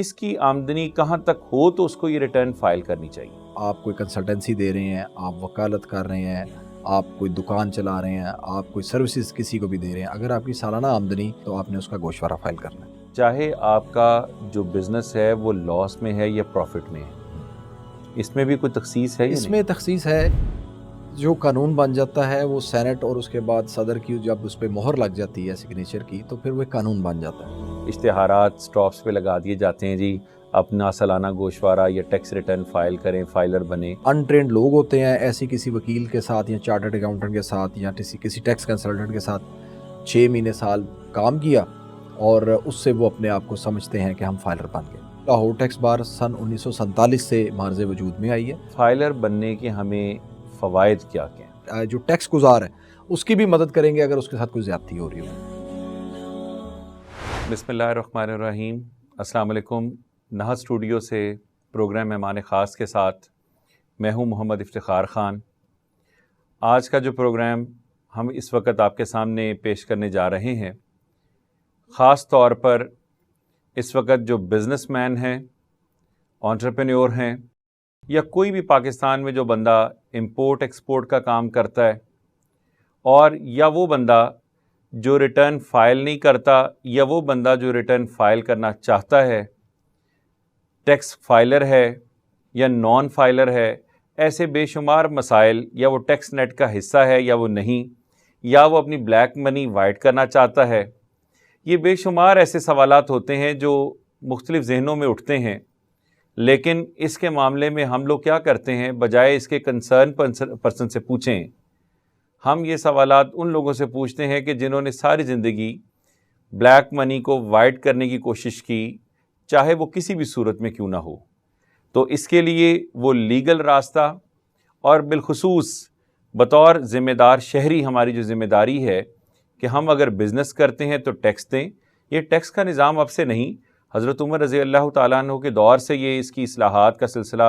کس کی آمدنی کہاں تک ہو تو اس کو یہ ریٹرن فائل کرنی چاہیے؟ آپ کوئی کنسلٹنسی دے رہے ہیں، آپ وکالت کر رہے ہیں، آپ کوئی دکان چلا رہے ہیں، آپ کوئی سروسز کسی کو بھی دے رہے ہیں، اگر آپ کی سالانہ آمدنی تو آپ نے اس کا گوشوارہ فائل کرنا ہے۔ چاہے آپ کا جو بزنس ہے وہ لاس میں ہے یا پروفٹ میں ہے، اس میں بھی کوئی تخصیص ہے یا اس نہیں؟ میں تخصیص ہے، جو قانون بن جاتا ہے وہ سینٹ اور اس کے بعد صدر کی جب اس پہ مہر لگ جاتی ہے سگنیچر کی تو پھر وہ قانون بن جاتا ہے۔ اشتہارات سٹاپس پہ لگا دیے جاتے ہیں جی اپنا سالانہ گوشوارہ یا ٹیکس ریٹرن فائل کریں، فائلر بنیں۔ ان ٹرینڈ لوگ ہوتے ہیں، ایسی کسی وکیل کے ساتھ یا چارٹرڈ اکاؤنٹنٹ کے ساتھ یا کسی ٹیکس کنسلٹنٹ کے ساتھ 6 مہینے سال کام کیا اور اس سے وہ اپنے آپ کو سمجھتے ہیں کہ ہم فائلر بن گئے۔ لاہور ٹیکس بار سن 1947 سے مارز وجود میں آئی ہے۔ فائلر بننے کے ہمیں فوائد کیا کیا ہیں؟ جو ٹیکس گزار ہے اس کی بھی مدد کریں گے اگر اس کے ساتھ کوئی زیادتی ہو رہی ہو۔ بسم اللہ الرحمن الرحیم۔ السلام علیکم۔ نہا اسٹوڈیو سے پروگرام مہمان خاص کے ساتھ میں ہوں محمد افتخار خان۔ آج کا جو پروگرام ہم اس وقت آپ کے سامنے پیش کرنے جا رہے ہیں، خاص طور پر اس وقت جو بزنس مین ہیں، انٹرپرینیور ہیں، یا کوئی بھی پاکستان میں جو بندہ امپورٹ ایکسپورٹ کا کام کرتا ہے، اور یا وہ بندہ جو ریٹرن فائل نہیں کرتا یا وہ بندہ جو ریٹرن فائل کرنا چاہتا ہے، ٹیکس فائلر ہے یا نان فائلر ہے، ایسے بے شمار مسائل، یا وہ ٹیکس نیٹ کا حصہ ہے یا وہ نہیں، یا وہ اپنی بلیک منی وائٹ کرنا چاہتا ہے، یہ بے شمار ایسے سوالات ہوتے ہیں جو مختلف ذہنوں میں اٹھتے ہیں۔ لیکن اس کے معاملے میں ہم لوگ کیا کرتے ہیں، بجائے اس کے کنسرن پرسن سے پوچھیں، ہم یہ سوالات ان لوگوں سے پوچھتے ہیں کہ جنہوں نے ساری زندگی بلیک منی کو وائٹ کرنے کی کوشش کی، چاہے وہ کسی بھی صورت میں کیوں نہ ہو۔ تو اس کے لیے وہ لیگل راستہ، اور بالخصوص بطور ذمہ دار شہری ہماری جو ذمہ داری ہے کہ ہم اگر بزنس کرتے ہیں تو ٹیکس دیں۔ یہ ٹیکس کا نظام اب سے نہیں، حضرت عمر رضی اللہ تعالیٰ عنہ کے دور سے یہ اس کی اصلاحات کا سلسلہ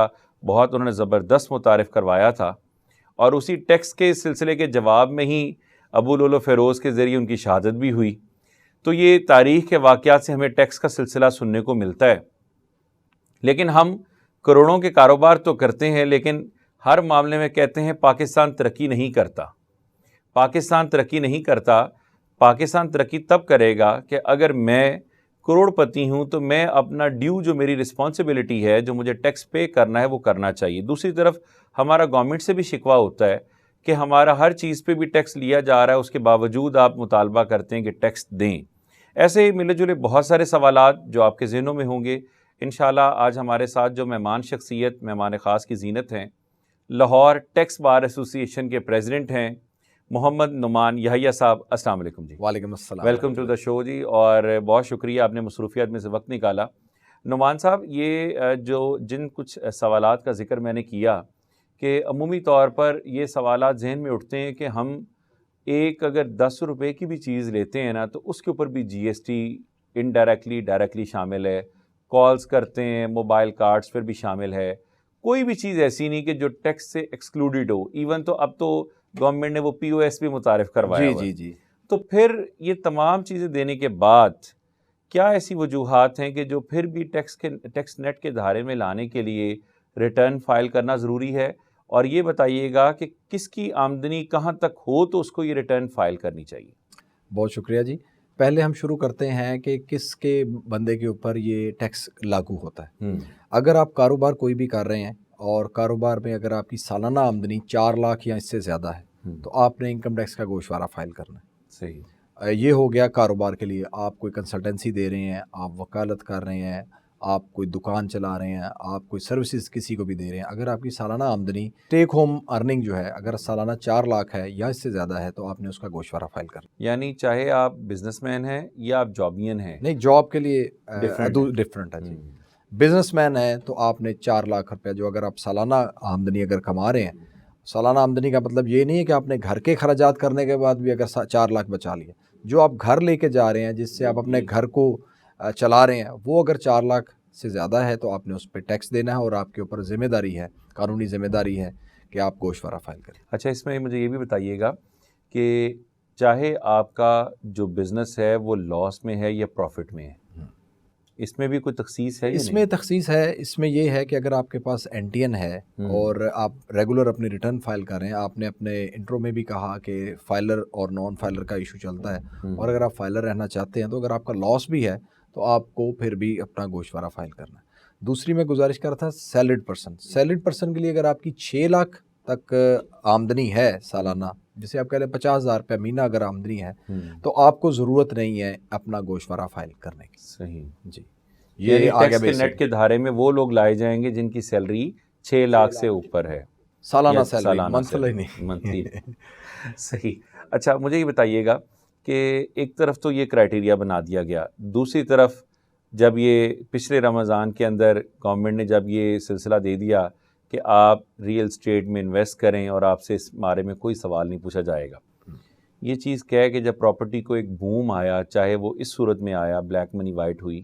بہت انہوں نے زبردست متعارف کروایا تھا، اور اسی ٹیکس کے سلسلے کے جواب میں ہی ابو لولو فیروز کے ذریعے ان کی شہادت بھی ہوئی۔ تو یہ تاریخ کے واقعات سے ہمیں ٹیکس کا سلسلہ سننے کو ملتا ہے۔ لیکن ہم کروڑوں کے کاروبار تو کرتے ہیں، لیکن ہر معاملے میں کہتے ہیں پاکستان ترقی نہیں کرتا۔ پاکستان ترقی نہیں کرتا۔ پاکستان ترقی تب کرے گا کہ اگر میں کروڑ پتی ہوں تو میں اپنا ڈیو، جو میری رسپانسبلٹی ہے، جو مجھے ٹیکس پے کرنا ہے، وہ کرنا چاہیے۔ دوسری طرف ہمارا گورنمنٹ سے بھی شکوہ ہوتا ہے کہ ہمارا ہر چیز پہ بھی ٹیکس لیا جا رہا ہے، اس کے باوجود آپ مطالبہ کرتے ہیں کہ ٹیکس دیں۔ ایسے ہی ملے جلے بہت سارے سوالات جو آپ کے ذہنوں میں ہوں گے۔ انشاءاللہ آج ہمارے ساتھ جو مہمان شخصیت، مہمان خاص کی زینت ہیں، لاہور ٹیکس بار ایسوسی ایشن کے پریزیڈنٹ ہیں محمد نعمان یحییٰ صاحب۔ السلام علیکم جی۔ وعلیکم السلام۔ ویلکم ٹو دا شو جی، اور بہت شکریہ آپ نے مصروفیات میں سے وقت نکالا۔ نعمان صاحب، یہ جن کچھ سوالات کا ذکر میں نے کیا کہ عمومی طور پر یہ سوالات ذہن میں اٹھتے ہیں کہ ہم ایک اگر 10 روپے کی بھی چیز لیتے ہیں نا تو اس کے اوپر بھی جی ایس ٹی انڈائریکٹلی ڈائریکٹلی شامل ہے، کالز کرتے ہیں موبائل کارڈز پر بھی شامل ہے، کوئی بھی چیز ایسی نہیں کہ جو ٹیکس سے ایکسکلوڈیڈ ہو۔ ایون تو اب تو گورنمنٹ نے وہ پی او ایس بھی متعارف کروایا ہوا ہے۔ جی۔ تو پھر یہ تمام چیزیں دینے کے بعد کیا ایسی وجوہات ہیں کہ جو پھر بھی ٹیکس نیٹ کے دھارے میں لانے کے لیے ریٹرن فائل کرنا ضروری ہے؟ اور یہ بتائیے گا کہ کس کی آمدنی کہاں تک ہو تو اس کو یہ ریٹرن فائل کرنی چاہیے؟ بہت شکریہ جی۔ پہلے ہم شروع کرتے ہیں کہ کس کے بندے کے اوپر یہ ٹیکس لاگو ہوتا ہے۔ اگر آپ کاروبار کوئی بھی کر رہے ہیں اور کاروبار میں اگر آپ کی سالانہ آمدنی 4 لاکھ یا اس سے زیادہ ہے تو آپ نے انکم ٹیکس کا گوشوارہ فائل کرنا ہے۔ صحیح۔ یہ ہو گیا کاروبار کے لیے۔ آپ کوئی کنسلٹنسی دے رہے ہیں، آپ وکالت کر رہے ہیں، آپ کوئی دکان چلا رہے ہیں، آپ کوئی سروسز کسی کو بھی دے رہے ہیں، اگر آپ کی سالانہ آمدنی ٹیک ہوم ارننگ جو ہے اگر سالانہ 4 لاکھ ہے یا اس سے زیادہ ہے تو آپ نے اس کا گوشوارہ فائل کرنا۔ یعنی چاہے آپ بزنس مین ہیں یا آپ جابین ہیں؟ نہیں، جاب کے لیے ڈیفرنٹ ہے جی۔ بزنس مین ہے تو آپ نے 4 لاکھ روپے جو اگر آپ سالانہ آمدنی اگر کما رہے ہیں، سالانہ آمدنی کا مطلب یہ نہیں ہے کہ آپ نے گھر کے خراجات کرنے کے بعد بھی اگر 4 لاکھ بچا لیے، جو آپ گھر لے کے جا رہے ہیں جس سے آپ اپنے گھر کو چلا رہے ہیں، وہ اگر 4 لاکھ سے زیادہ ہے تو آپ نے اس پہ ٹیکس دینا ہے اور آپ کے اوپر ذمہ داری ہے، قانونی ذمہ داری ہے کہ آپ گوشوارہ فائل کریں۔ اچھا، اس میں مجھے یہ بھی بتائیے گا کہ چاہے آپ کا جو بزنس ہے وہ لاس میں ہے یا پروفٹ میں ہے، اس میں بھی کوئی تخصیص ہے؟ اس میں تخصیص ہے. اس میں یہ ہے کہ اگر آپ کے پاس NTN ہے اور آپ ریگولر اپنی ریٹرن فائل کر رہے ہیں، آپ نے اپنے انٹرو میں بھی کہا کہ فائلر اور نان فائلر کا ایشو چلتا ہے، اور اگر آپ فائلر رہنا چاہتے ہیں تو اگر آپ کا لاس بھی ہے تو آپ کو پھر بھی اپنا گوشوارہ فائل کرنا ہے. دوسری میں گزارش کر رہا تھا سیلریڈ پرسن کے لیے اگر آپ کی 6 لاکھ تک آمدنی ہے سالانہ، جسے آپ کہہ لیں 50,000 روپے مہینہ اگر آمدنی ہے، تو آپ کو ضرورت نہیں ہے اپنا گوشوارہ فائل کرنے کی. صحیح جی، یعنی یہ آگے ٹیکس کے نیٹ کے دھارے میں وہ لوگ لائے جائیں گے جن کی سیلری 6 لاکھ سے اوپر ہے، سالانہ سیلری، منتھلی نہیں. منتھلی. صحیح. اچھا مجھے یہ بتائیے گا کہ ایک طرف تو یہ کرائٹیریا بنا دیا گیا، دوسری طرف جب یہ پچھلے رمضان کے اندر گورنمنٹ نے جب یہ سلسلہ دے دیا کہ آپ ریئل اسٹیٹ میں انویسٹ کریں اور آپ سے اس بارے میں کوئی سوال نہیں پوچھا جائے گا، یہ چیز کیا ہے کہ جب پراپرٹی کو ایک بوم آیا، چاہے وہ اس صورت میں آیا، بلیک منی وائٹ ہوئی،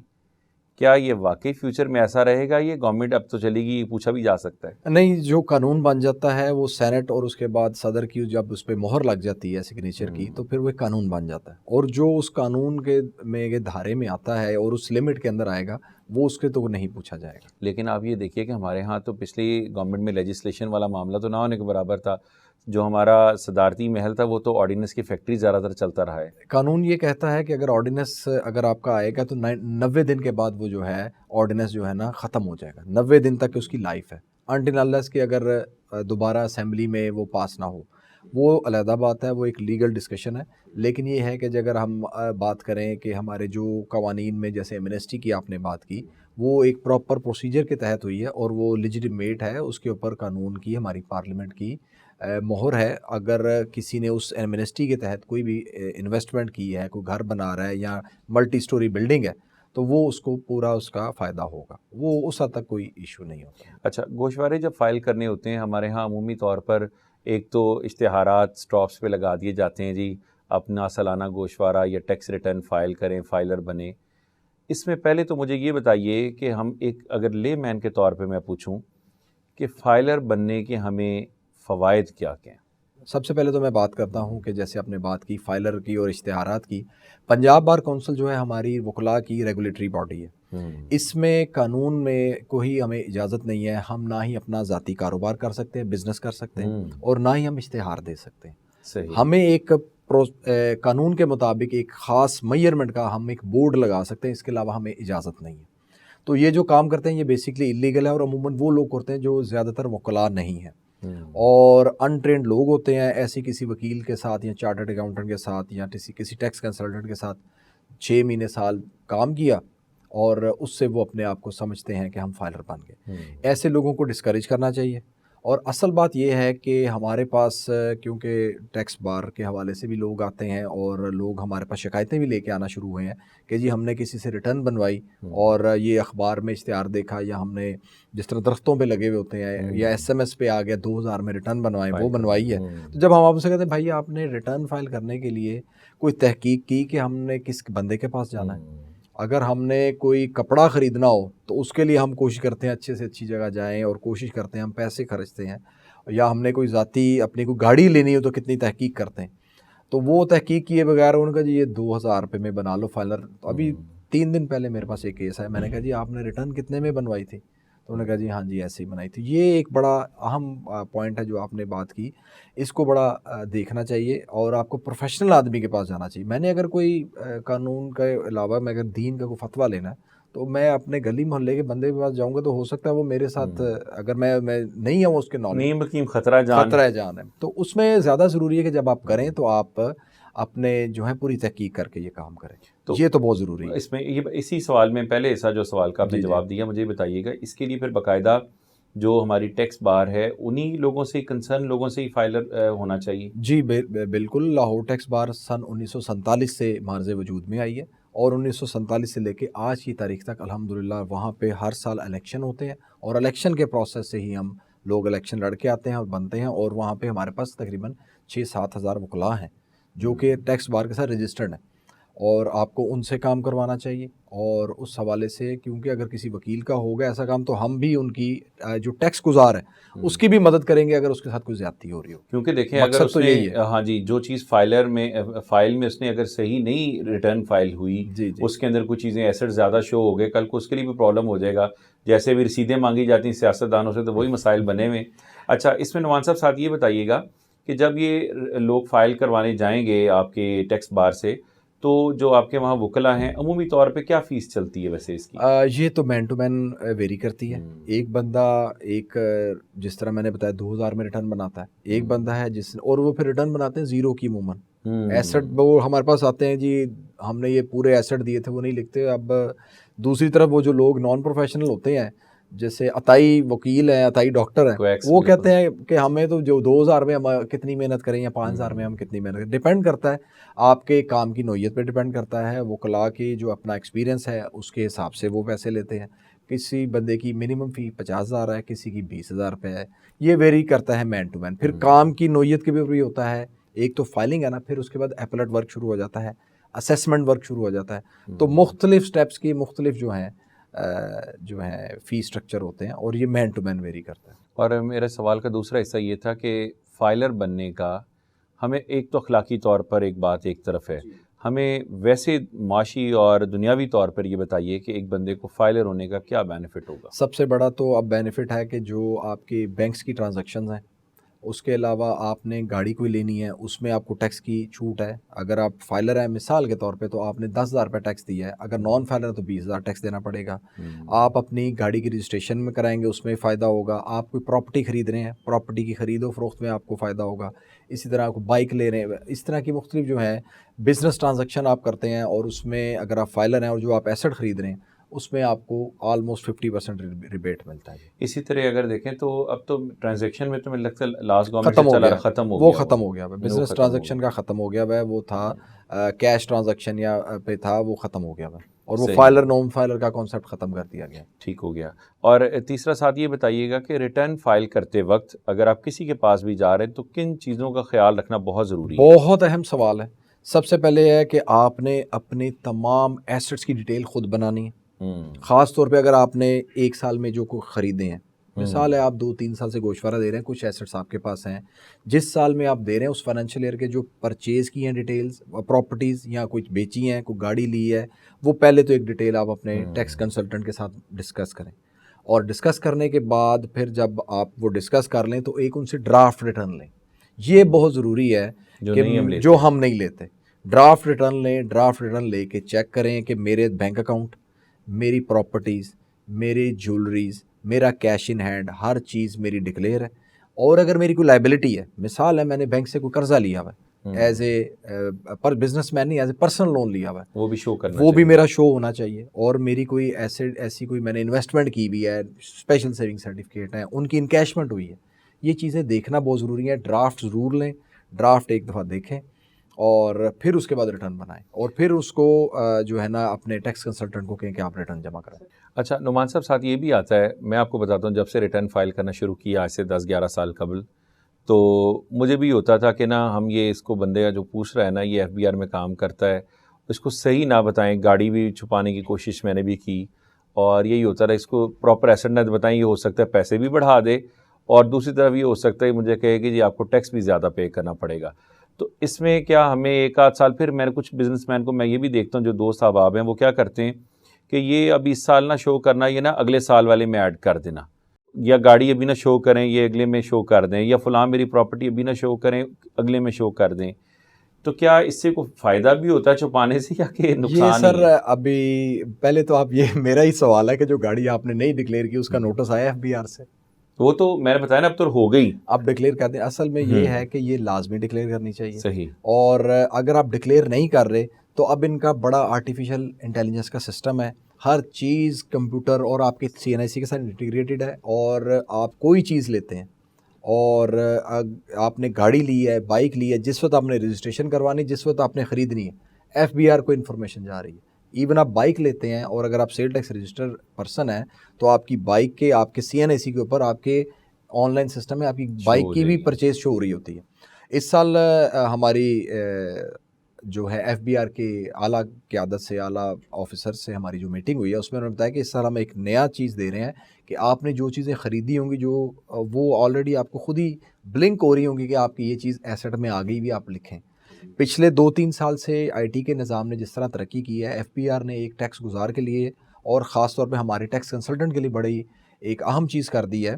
کیا یہ واقعی فیوچر میں ایسا رہے گا؟ یہ گورنمنٹ اب تو چلے گی، پوچھا بھی جا سکتا ہے؟ نہیں، جو قانون بن جاتا ہے وہ سینٹ اور اس کے بعد صدر کی جب اس پہ مہر لگ جاتی ہے سگنیچر کی، تو پھر وہ قانون بن جاتا ہے، اور جو اس قانون کے دھارے میں آتا ہے اور اس لمٹ کے اندر آئے گا وہ اس کے تو نہیں پوچھا جائے گا. لیکن آپ یہ دیکھیے کہ ہمارے ہاں تو پچھلی گورنمنٹ میں لیجسلیشن والا معاملہ تو نہ ہونے کے برابر تھا. جو ہمارا صدارتی محل تھا وہ تو آرڈیننس کی فیکٹری زیادہ تر چلتا رہا ہے. قانون یہ کہتا ہے کہ اگر آرڈیننس اگر آپ کا آئے گا تو 90 دن کے بعد وہ جو ہے آرڈیننس جو ہے نا ختم ہو جائے گا. 90 دن تک اس کی لائف ہے، انٹل انلیس کہ اگر دوبارہ اسمبلی میں وہ پاس نہ ہو. وہ علیحدہ بات ہے، وہ ایک لیگل ڈسکشن ہے. لیکن یہ ہے کہ اگر ہم بات کریں کہ ہمارے جو قوانین میں جیسے ایمنسٹی کی آپ نے بات کی، وہ ایک پراپر پروسیجر کے تحت ہوئی ہے اور وہ لیجیٹمیٹ ہے، اس کے اوپر قانون کی ہماری پارلیمنٹ کی مہر ہے. اگر کسی نے اس ایمنسٹی کے تحت کوئی بھی انویسٹمنٹ کی ہے، کوئی گھر بنا رہا ہے یا ملٹی سٹوری بلڈنگ ہے، تو وہ اس کو پورا اس کا فائدہ ہوگا، وہ اس حد تک کوئی ایشو نہیں ہوتا. اچھا، گوشوارے جب فائل کرنے ہوتے ہیں ہمارے ہاں عمومی طور پر ایک تو اشتہارات سٹاپس پہ لگا دیے جاتے ہیں، جی اپنا سالانہ گوشوارہ یا ٹیکس ریٹرن فائل کریں، فائلر بنیں. اس میں پہلے تو مجھے یہ بتائیے کہ ہم ایک اگر لے مین کے طور پہ میں پوچھوں کہ فائلر بننے کے ہمیں فوائد کیا کیا ہیں؟ سب سے پہلے تو میں بات کرتا ہوں کہ جیسے آپ نے بات کی فائلر کی اور اشتہارات کی، پنجاب بار کونسل جو ہے ہماری وکلاء کی ریگولیٹری باڈی ہے. اس میں قانون میں کوئی ہمیں اجازت نہیں ہے، ہم نہ ہی اپنا ذاتی کاروبار کر سکتے ہیں، بزنس کر سکتے ہیں، اور نہ ہی ہم اشتہار دے سکتے ہیں. صحیح. ہمیں ایک قانون کے مطابق ایک خاص میئرمنٹ کا ہم ایک بورڈ لگا سکتے ہیں، اس کے علاوہ ہمیں اجازت نہیں ہے. تو یہ جو کام کرتے ہیں یہ بیسکلی ایلیگل ہے، اور عموماً وہ لوگ کرتے ہیں جو زیادہ تر وکلاء نہیں ہیں اور انٹرینڈ لوگ ہوتے ہیں. ایسی کسی وکیل کے ساتھ یا چارٹرڈ اکاؤنٹنٹ کے ساتھ یا کسی ٹیکس کنسلٹنٹ کے ساتھ 6 مہینے سال کام کیا اور اس سے وہ اپنے آپ کو سمجھتے ہیں کہ ہم فائلر بن گئے. ایسے لوگوں کو ڈسکریج کرنا چاہیے. اور اصل بات یہ ہے کہ ہمارے پاس کیونکہ ٹیکس بار کے حوالے سے بھی لوگ آتے ہیں اور لوگ ہمارے پاس شکایتیں بھی لے کے آنا شروع ہوئے ہیں کہ جی ہم نے کسی سے ریٹرن بنوائی اور یہ اخبار میں اشتہار دیکھا، یا ہم نے جس طرح درختوں پہ لگے ہوئے ہوتے ہیں یا SMS پہ آ گیا 2000 میں ریٹرن بنوائیں، وہ بنوائی ہے. تو جب ہم آپ سے کہتے ہیں بھائی آپ نے ریٹرن فائل کرنے کے لیے کوئی تحقیق کی کہ ہم نے کس بندے کے پاس جانا ہے؟ اگر ہم نے کوئی کپڑا خریدنا ہو تو اس کے لیے ہم کوشش کرتے ہیں اچھے سے اچھی جگہ جائیں اور کوشش کرتے ہیں، ہم پیسے خرچتے ہیں. یا ہم نے کوئی ذاتی اپنی کوئی گاڑی لینی ہو تو کتنی تحقیق کرتے ہیں. تو وہ تحقیق کیے بغیر ان کا جی یہ 2000 روپے میں بنا لو فائلر. تو ابھی 3 دن پہلے میرے پاس ایک کیس ہے، میں نے کہا جی آپ نے ریٹرن کتنے میں بنوائی تھی؟ تو انہوں نے کہا جی ہاں جی ایسے ہی بنائی تھی. یہ ایک بڑا اہم پوائنٹ ہے جو آپ نے بات کی، اس کو بڑا دیکھنا چاہیے اور آپ کو پروفیشنل آدمی کے پاس جانا چاہیے. میں نے اگر کوئی قانون کے علاوہ میں اگر دین کا کوئی فتویٰ لینا ہے تو میں اپنے گلی محلے کے بندے کے پاس جاؤں گا، تو ہو سکتا ہے وہ میرے ساتھ اگر میں نہیں ہوں اس کے نالج، نہیں بلکہ خطرہ جان ہے. تو اس میں زیادہ ضروری ہے کہ جب آپ کریں تو آپ اپنے جو ہے پوری تحقیق کر کے یہ کام کریں. تو یہ تو بہت ضروری ہے. اس میں اسی سوال میں پہلے ایسا جو سوال کا آپ نے جواب دیا، مجھے بتائیے گا اس کے لیے پھر باقاعدہ جو ہماری ٹیکس بار ہے انہی لوگوں سے، کنسرن لوگوں سے ہی فائلر ہونا چاہیے؟ جی بالکل. لاہور ٹیکس بار سن 1947 سے مارز وجود میں آئی ہے اور 1947 سے لے کے آج کی تاریخ تک الحمدللہ وہاں پہ ہر سال الیکشن ہوتے ہیں اور الیکشن کے پروسیس سے ہی ہم لوگ الیکشن لڑ کے آتے ہیں اور بنتے ہیں. اور وہاں پہ ہمارے پاس تقریباً 6-7 ہزار وکلاء ہیں جو کہ ٹیکس بار کے ساتھ رجسٹرڈ ہیں. اور آپ کو ان سے کام کروانا چاہیے. اور اس حوالے سے کیونکہ اگر کسی وکیل کا ہوگا ایسا کام تو ہم بھی ان کی جو ٹیکس گزار ہے اس کی بھی مدد کریں گے اگر اس کے ساتھ کوئی زیادتی ہو رہی ہو. کیونکہ دیکھیں اگر اس نے ہاں جی جو چیز فائل میں اس نے اگر صحیح نہیں ریٹرن فائل ہوئی, اس کے اندر کچھ چیزیں ایسٹ زیادہ شو ہو گئے, کل کو اس کے لیے بھی پرابلم ہو جائے گا. جیسے بھی رسیدیں مانگی جاتی ہیں سیاستدانوں سے تو وہی مسائل بنے ہوئے. اچھا اس میں نعمان صاحب ساتھ یہ بتائیے گا کہ جب یہ لوگ فائل کروانے جائیں گے آپ کے ٹیکس بار سے تو جو آپ کے وہاں وکلا ہیں عمومی طور پہ کیا فیس چلتی ہے ویسے اس کی؟ یہ تو مین ٹو مین ویری کرتی ہے. ایک بندہ جس طرح میں نے بتایا 2000 میں ریٹرن بناتا ہے, ایک بندہ ہے اور وہ پھر ریٹرن بناتے ہیں زیرو کی عموماً. ایسٹ وہ ہمارے پاس آتے ہیں جی ہم نے یہ پورے ایسٹ دیے تھے وہ نہیں لکھتے. اب دوسری طرف وہ جو لوگ نان پروفیشنل ہوتے ہیں جیسے عطائی وکیل ہیں, عطائی ڈاکٹر ہیں, وہ کہتے ہیں کہ ہمیں تو جو 2000 میں ہم کتنی محنت کریں یا 5000 میں ہم کتنی محنت کریں, ڈیپینڈ کرتا ہے آپ کے کام کی نوعیت پہ ڈیپینڈ کرتا ہے. وکلاء کی جو اپنا ایکسپیرینس ہے اس کے حساب سے وہ پیسے لیتے ہیں. کسی بندے کی منیمم فی 50,000 ہے, کسی کی 20,000 روپے ہے. یہ ویری کرتا ہے مین ٹو مین. پھر کام کی نوعیت کے بھی ہوتا ہے. ایک تو فائلنگ ہے نا, پھر اس کے بعد ایپلیٹ ورک شروع ہو جاتا ہے, اسیسمنٹ ورک شروع ہو جاتا ہے. تو مختلف سٹیپس کی مختلف جو ہیں فی اسٹرکچر ہوتے ہیں اور یہ مین ٹو مین ویری کرتا ہے. اور میرے سوال کا دوسرا حصہ یہ تھا کہ فائلر بننے کا ہمیں ایک تو اخلاقی طور پر ایک بات ایک طرف ہے, ہمیں ویسے معاشی اور دنیاوی طور پر یہ بتائیے کہ ایک بندے کو فائلر ہونے کا کیا بینیفٹ ہوگا؟ سب سے بڑا تو اب بینیفٹ ہے کہ جو آپ کے بینکس کی ٹرانزیکشنز ہیں, اس کے علاوہ آپ نے گاڑی کوئی لینی ہے اس میں آپ کو ٹیکس کی چھوٹ ہے. اگر آپ فائلر ہیں مثال کے طور پہ تو آپ نے 10,000 روپے ٹیکس دیا ہے, اگر نان فائلر ہے تو 20,000 ٹیکس دینا پڑے گا. آپ اپنی گاڑی کی رجسٹریشن میں کرائیں گے اس میں فائدہ ہوگا. آپ کوئی پراپرٹی خرید رہے ہیں, پراپرٹی کی خرید و فروخت میں آپ کو فائدہ ہوگا. اسی طرح آپ کو بائک لے رہے ہیں, اس طرح کی مختلف جو ہے بزنس ٹرانزیکشن آپ کرتے ہیں اور اس میں اگر آپ فائلر ہیں اور جو آپ ایسٹ خرید رہے ہیں اس میں آپ کو آلموسٹ 50% ریبیٹ ملتا ہے. اسی طرح اگر دیکھیں تو اب تو ٹرانزیکشن میں تو مجھے لگتا ہے لاسٹ گورنمنٹ ختم ہو گیا ہے. بزنس ٹرانزیکشن کا ختم ہو گیا ہے. وہ تھا کیش ٹرانزیکشن یا پہ تھا, وہ ختم ہو گیا ہے. اور وہ فائلر نان فائلر کا کانسیپٹ ختم کر دیا گیا. ٹھیک ہو گیا. اور تیسرا ساتھ یہ بتائیے گا کہ ریٹرن فائل کرتے وقت اگر آپ کسی کے پاس بھی جا رہے ہیں تو کن چیزوں کا خیال رکھنا بہت ضروری ہے؟ بہت اہم سوال ہے. سب سے پہلے ہے کہ آپ نے اپنی تمام ایسٹس کی ڈیٹیل خود بنانی ہے. خاص طور پہ اگر آپ نے ایک سال میں جو کوئی خریدے ہیں, مثال ہے آپ 2-3 سال سے گوشوارہ دے رہے ہیں, کچھ ایسٹس آپ کے پاس ہیں, جس سال میں آپ دے رہے ہیں اس فائنینشیل ایئر کے جو پرچیز کی ہیں ڈیٹیلز, پراپرٹیز یا کچھ بیچی ہیں, کوئی گاڑی لی ہے, وہ پہلے تو ایک ڈیٹیل آپ اپنے ٹیکس کنسلٹنٹ کے ساتھ ڈسکس کریں. اور ڈسکس کرنے کے بعد پھر جب آپ وہ ڈسکس کر لیں تو ایک ان سے ڈرافٹ ریٹرن لیں. یہ بہت ضروری ہے کہ جو ہم نہیں لیتے. ڈرافٹ ریٹرن لیں. ڈرافٹ ریٹرن لے کے چیک کریں کہ میرے بینک اکاؤنٹ, میری پراپرٹیز, میری جیولریز, میرا کیش ان ہینڈ, ہر چیز میری ڈکلیئر ہے. اور اگر میری کوئی لائبلٹی ہے, مثال ہے میں نے بینک سے کوئی قرضہ لیا ہوا ہے as a per business man نہیں, ایز اے پرسنل لون لیا ہوا ہے, وہ بھی شو کرنا, وہ بھی میرا شو ہونا چاہیے. اور میری کوئی ایسی کوئی میں نے انویسٹمنٹ کی بھی ہے, اسپیشل سیونگ سرٹیفکیٹ ہیں, ان کی انکیشمنٹ ہوئی ہے, یہ چیزیں دیکھنا بہت ضروری ہے. ڈرافٹ ضرور لیں, ڈرافٹ ایک دفعہ دیکھیں اور پھر اس کے بعد ریٹرن بنائیں, اور پھر اس کو جو ہے نا اپنے ٹیکس کنسلٹنٹ کو کہیں کہ آپ ریٹرن جمع کرائیں. اچھا نعمان صاحب ساتھ یہ بھی آتا ہے, میں آپ کو بتاتا ہوں جب سے ریٹرن فائل کرنا شروع کیا آج سے 10-11 سال قبل, تو مجھے بھی ہوتا تھا کہ نا ہم یہ اس کو بندے جو پوچھ رہا ہے نا یہ FBR میں کام کرتا ہے, اس کو صحیح نہ بتائیں. گاڑی بھی چھپانے کی کوشش میں نے بھی کی اور یہی ہوتا رہا, اس کو پراپر ایسٹ نہ بتائیں, یہ ہو سکتا ہے پیسے بھی بڑھا دے, اور دوسری طرف یہ ہو سکتا ہے مجھے کہے کہ جی آپ کو ٹیکس بھی زیادہ پے کرنا پڑے گا. تو اس میں کیا ہمیں 1-8 سال پھر میں نے کچھ بزنس مین کو میں یہ بھی دیکھتا ہوں جو دوست احباب ہیں وہ کیا کرتے ہیں کہ یہ اب اس سال نہ شو کرنا, یہ نا اگلے سال والے میں ایڈ کر دینا, یا گاڑی ابھی نہ شو کریں یہ اگلے میں شو کر دیں, یا فلاں میری پراپرٹی ابھی نہ شو کریں اگلے میں شو کر دیں. تو کیا اس سے کوئی فائدہ بھی ہوتا ہے چھپانے سے یا کہ نقصان؟ یہ سر ابھی پہلے تو آپ, یہ میرا ہی سوال ہے کہ جو گاڑی آپ نے نہیں ڈکلیئر کی اس کا نوٹس آیا FBR سے, وہ تو میں نے بتایا نا اب تو ہو گئی, آپ ڈکلیئر کر دیں. اصل میں یہ ہے کہ یہ لازمی ڈکلیئر کرنی چاہیے. صحیح. اور اگر آپ ڈکلیئر نہیں کر رہے تو اب ان کا بڑا آرٹیفیشل انٹیلیجنس کا سسٹم ہے, ہر چیز کمپیوٹر اور آپ کے CNIC کے ساتھ انٹیگریٹڈ ہے. اور آپ کوئی چیز لیتے ہیں اور آپ نے گاڑی لی ہے, بائک لی ہے, جس وقت آپ نے رجسٹریشن کروانی, جس وقت آپ نے خریدنی ہے, FBR کو انفارمیشن جا رہی ہے. ایون آپ بائک لیتے ہیں اور اگر آپ سیل ٹیکس رجسٹر پرسن ہیں تو آپ کی بائک کے آپ کے CNIC کے اوپر آپ کے آن لائن سسٹم میں آپ کی بائک کی بھی پرچیز شو ہو رہی ہوتی ہے. اس سال ہماری جو ہے ایف بی آر کے اعلیٰ قیادت سے، اعلیٰ آفیسر سے ہماری جو میٹنگ ہوئی ہے اس میں انہوں نے بتایا کہ اس سال ہم ایک نیا چیز دے رہے ہیں کہ آپ نے جو چیزیں خریدی ہوں گی جو وہ آلریڈی آپ کو خود ہی بلنک ہو رہی ہوں گی کہ آپ کی یہ چیز ایسٹ میں آ گئی بھی، آپ لکھیں. پچھلے 2-3 سال سے آئی ٹی کے نظام نے جس طرح ترقی کی ہے، ایف بی آر نے ایک ٹیکس گزار کے لیے اور خاص طور پہ ہمارے ٹیکس کنسلٹنٹ کے لیے بڑی ایک اہم چیز کر دی ہے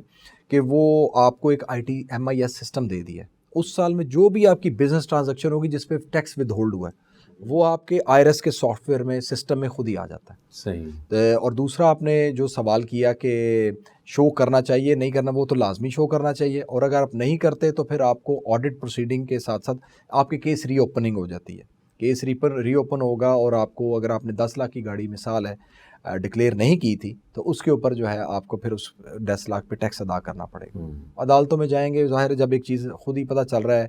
کہ وہ آپ کو ایک I T M I S system دے دیا ہے. اس سال میں جو بھی آپ کی بزنس ٹرانزیکشن ہوگی جس پہ ٹیکس ود ہولڈ ہوا ہے وہ آپ کے آئی ایس کے سافٹ ویئر میں سسٹم میں خود ہی آ جاتا ہے. صحیح. اور دوسرا آپ نے جو سوال کیا کہ شو کرنا چاہیے نہیں کرنا، وہ تو لازمی شو کرنا چاہیے، اور اگر آپ نہیں کرتے تو پھر آپ کو آڈٹ پروسیڈنگ کے ساتھ ساتھ آپ کے کیس ری اوپننگ ہو جاتی ہے. کیس ری اوپن ہوگا اور آپ کو، اگر آپ نے 10 لاکھ کی گاڑی مثال ہے ڈکلیئر نہیں کی تھی تو اس کے اوپر جو ہے آپ کو پھر اس 10 لاکھ پہ ٹیکس ادا کرنا پڑے گا. عدالتوں میں جائیں گے، ظاہر ہے جب ایک چیز خود ہی پتہ چل رہا ہے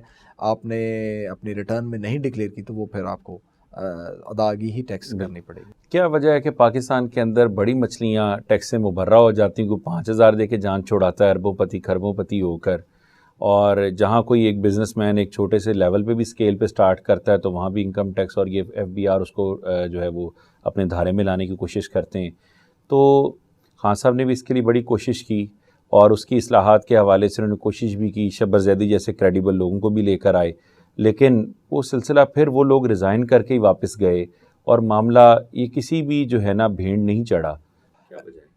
آپ نے اپنی ریٹرن میں نہیں ڈکلیئر کی تو وہ پھر آپ کو ادائیگی ہی ٹیکس کرنی پڑے گی. کیا وجہ ہے کہ پاکستان کے اندر بڑی مچھلیاں ٹیکس سے مبرہ ہو جاتی ہیں، کوئی 5,000 دے کے جان چھوڑاتا ہے اربوں پتی کھربوں پتی ہو کر، اور جہاں کوئی ایک بزنس مین ایک چھوٹے سے لیول پہ بھی اسکیل پہ سٹارٹ کرتا ہے تو وہاں بھی انکم ٹیکس اور یہ ایف بی آر اس کو جو ہے وہ اپنے دھارے میں لانے کی کوشش کرتے ہیں. تو خان صاحب نے بھی اس کے لیے بڑی کوشش کی اور اس کی اصلاحات کے حوالے سے انہوں نے کوشش بھی کی، شبر زیدی جیسے کریڈیبل لوگوں کو بھی لے کر آئے، لیکن وہ سلسلہ پھر وہ لوگ ریزائن کر کے ہی واپس گئے اور معاملہ یہ کسی بھی جو ہے نا بھیڑ نہیں چڑھا.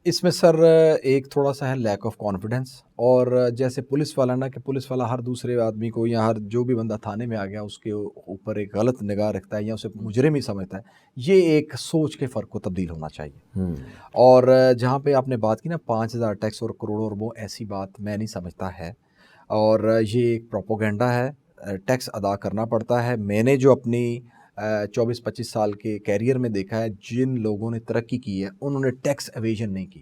اس میں سر ایک تھوڑا سا ہے لیک آف کانفیڈنس، اور جیسے پولیس والا نا کہ پولیس والا ہر دوسرے آدمی کو یا ہر جو بھی بندہ تھانے میں آ گیا اس کے اوپر ایک غلط نگاہ رکھتا ہے یا اسے مجرم ہی سمجھتا ہے. یہ ایک سوچ کے فرق کو تبدیل ہونا چاہیے. اور جہاں پہ آپ نے بات کی نا 5,000 ٹیکس اور کروڑوں اربوں، ایسی بات میں نہیں سمجھتا ہے، اور یہ ایک پروپوگنڈا ہے. ٹیکس ادا کرنا پڑتا ہے. میں نے جو اپنی 24-25 سال کے کیریئر میں دیکھا ہے جن لوگوں نے ترقی کی ہے انہوں نے ٹیکس ایویژن نہیں کی.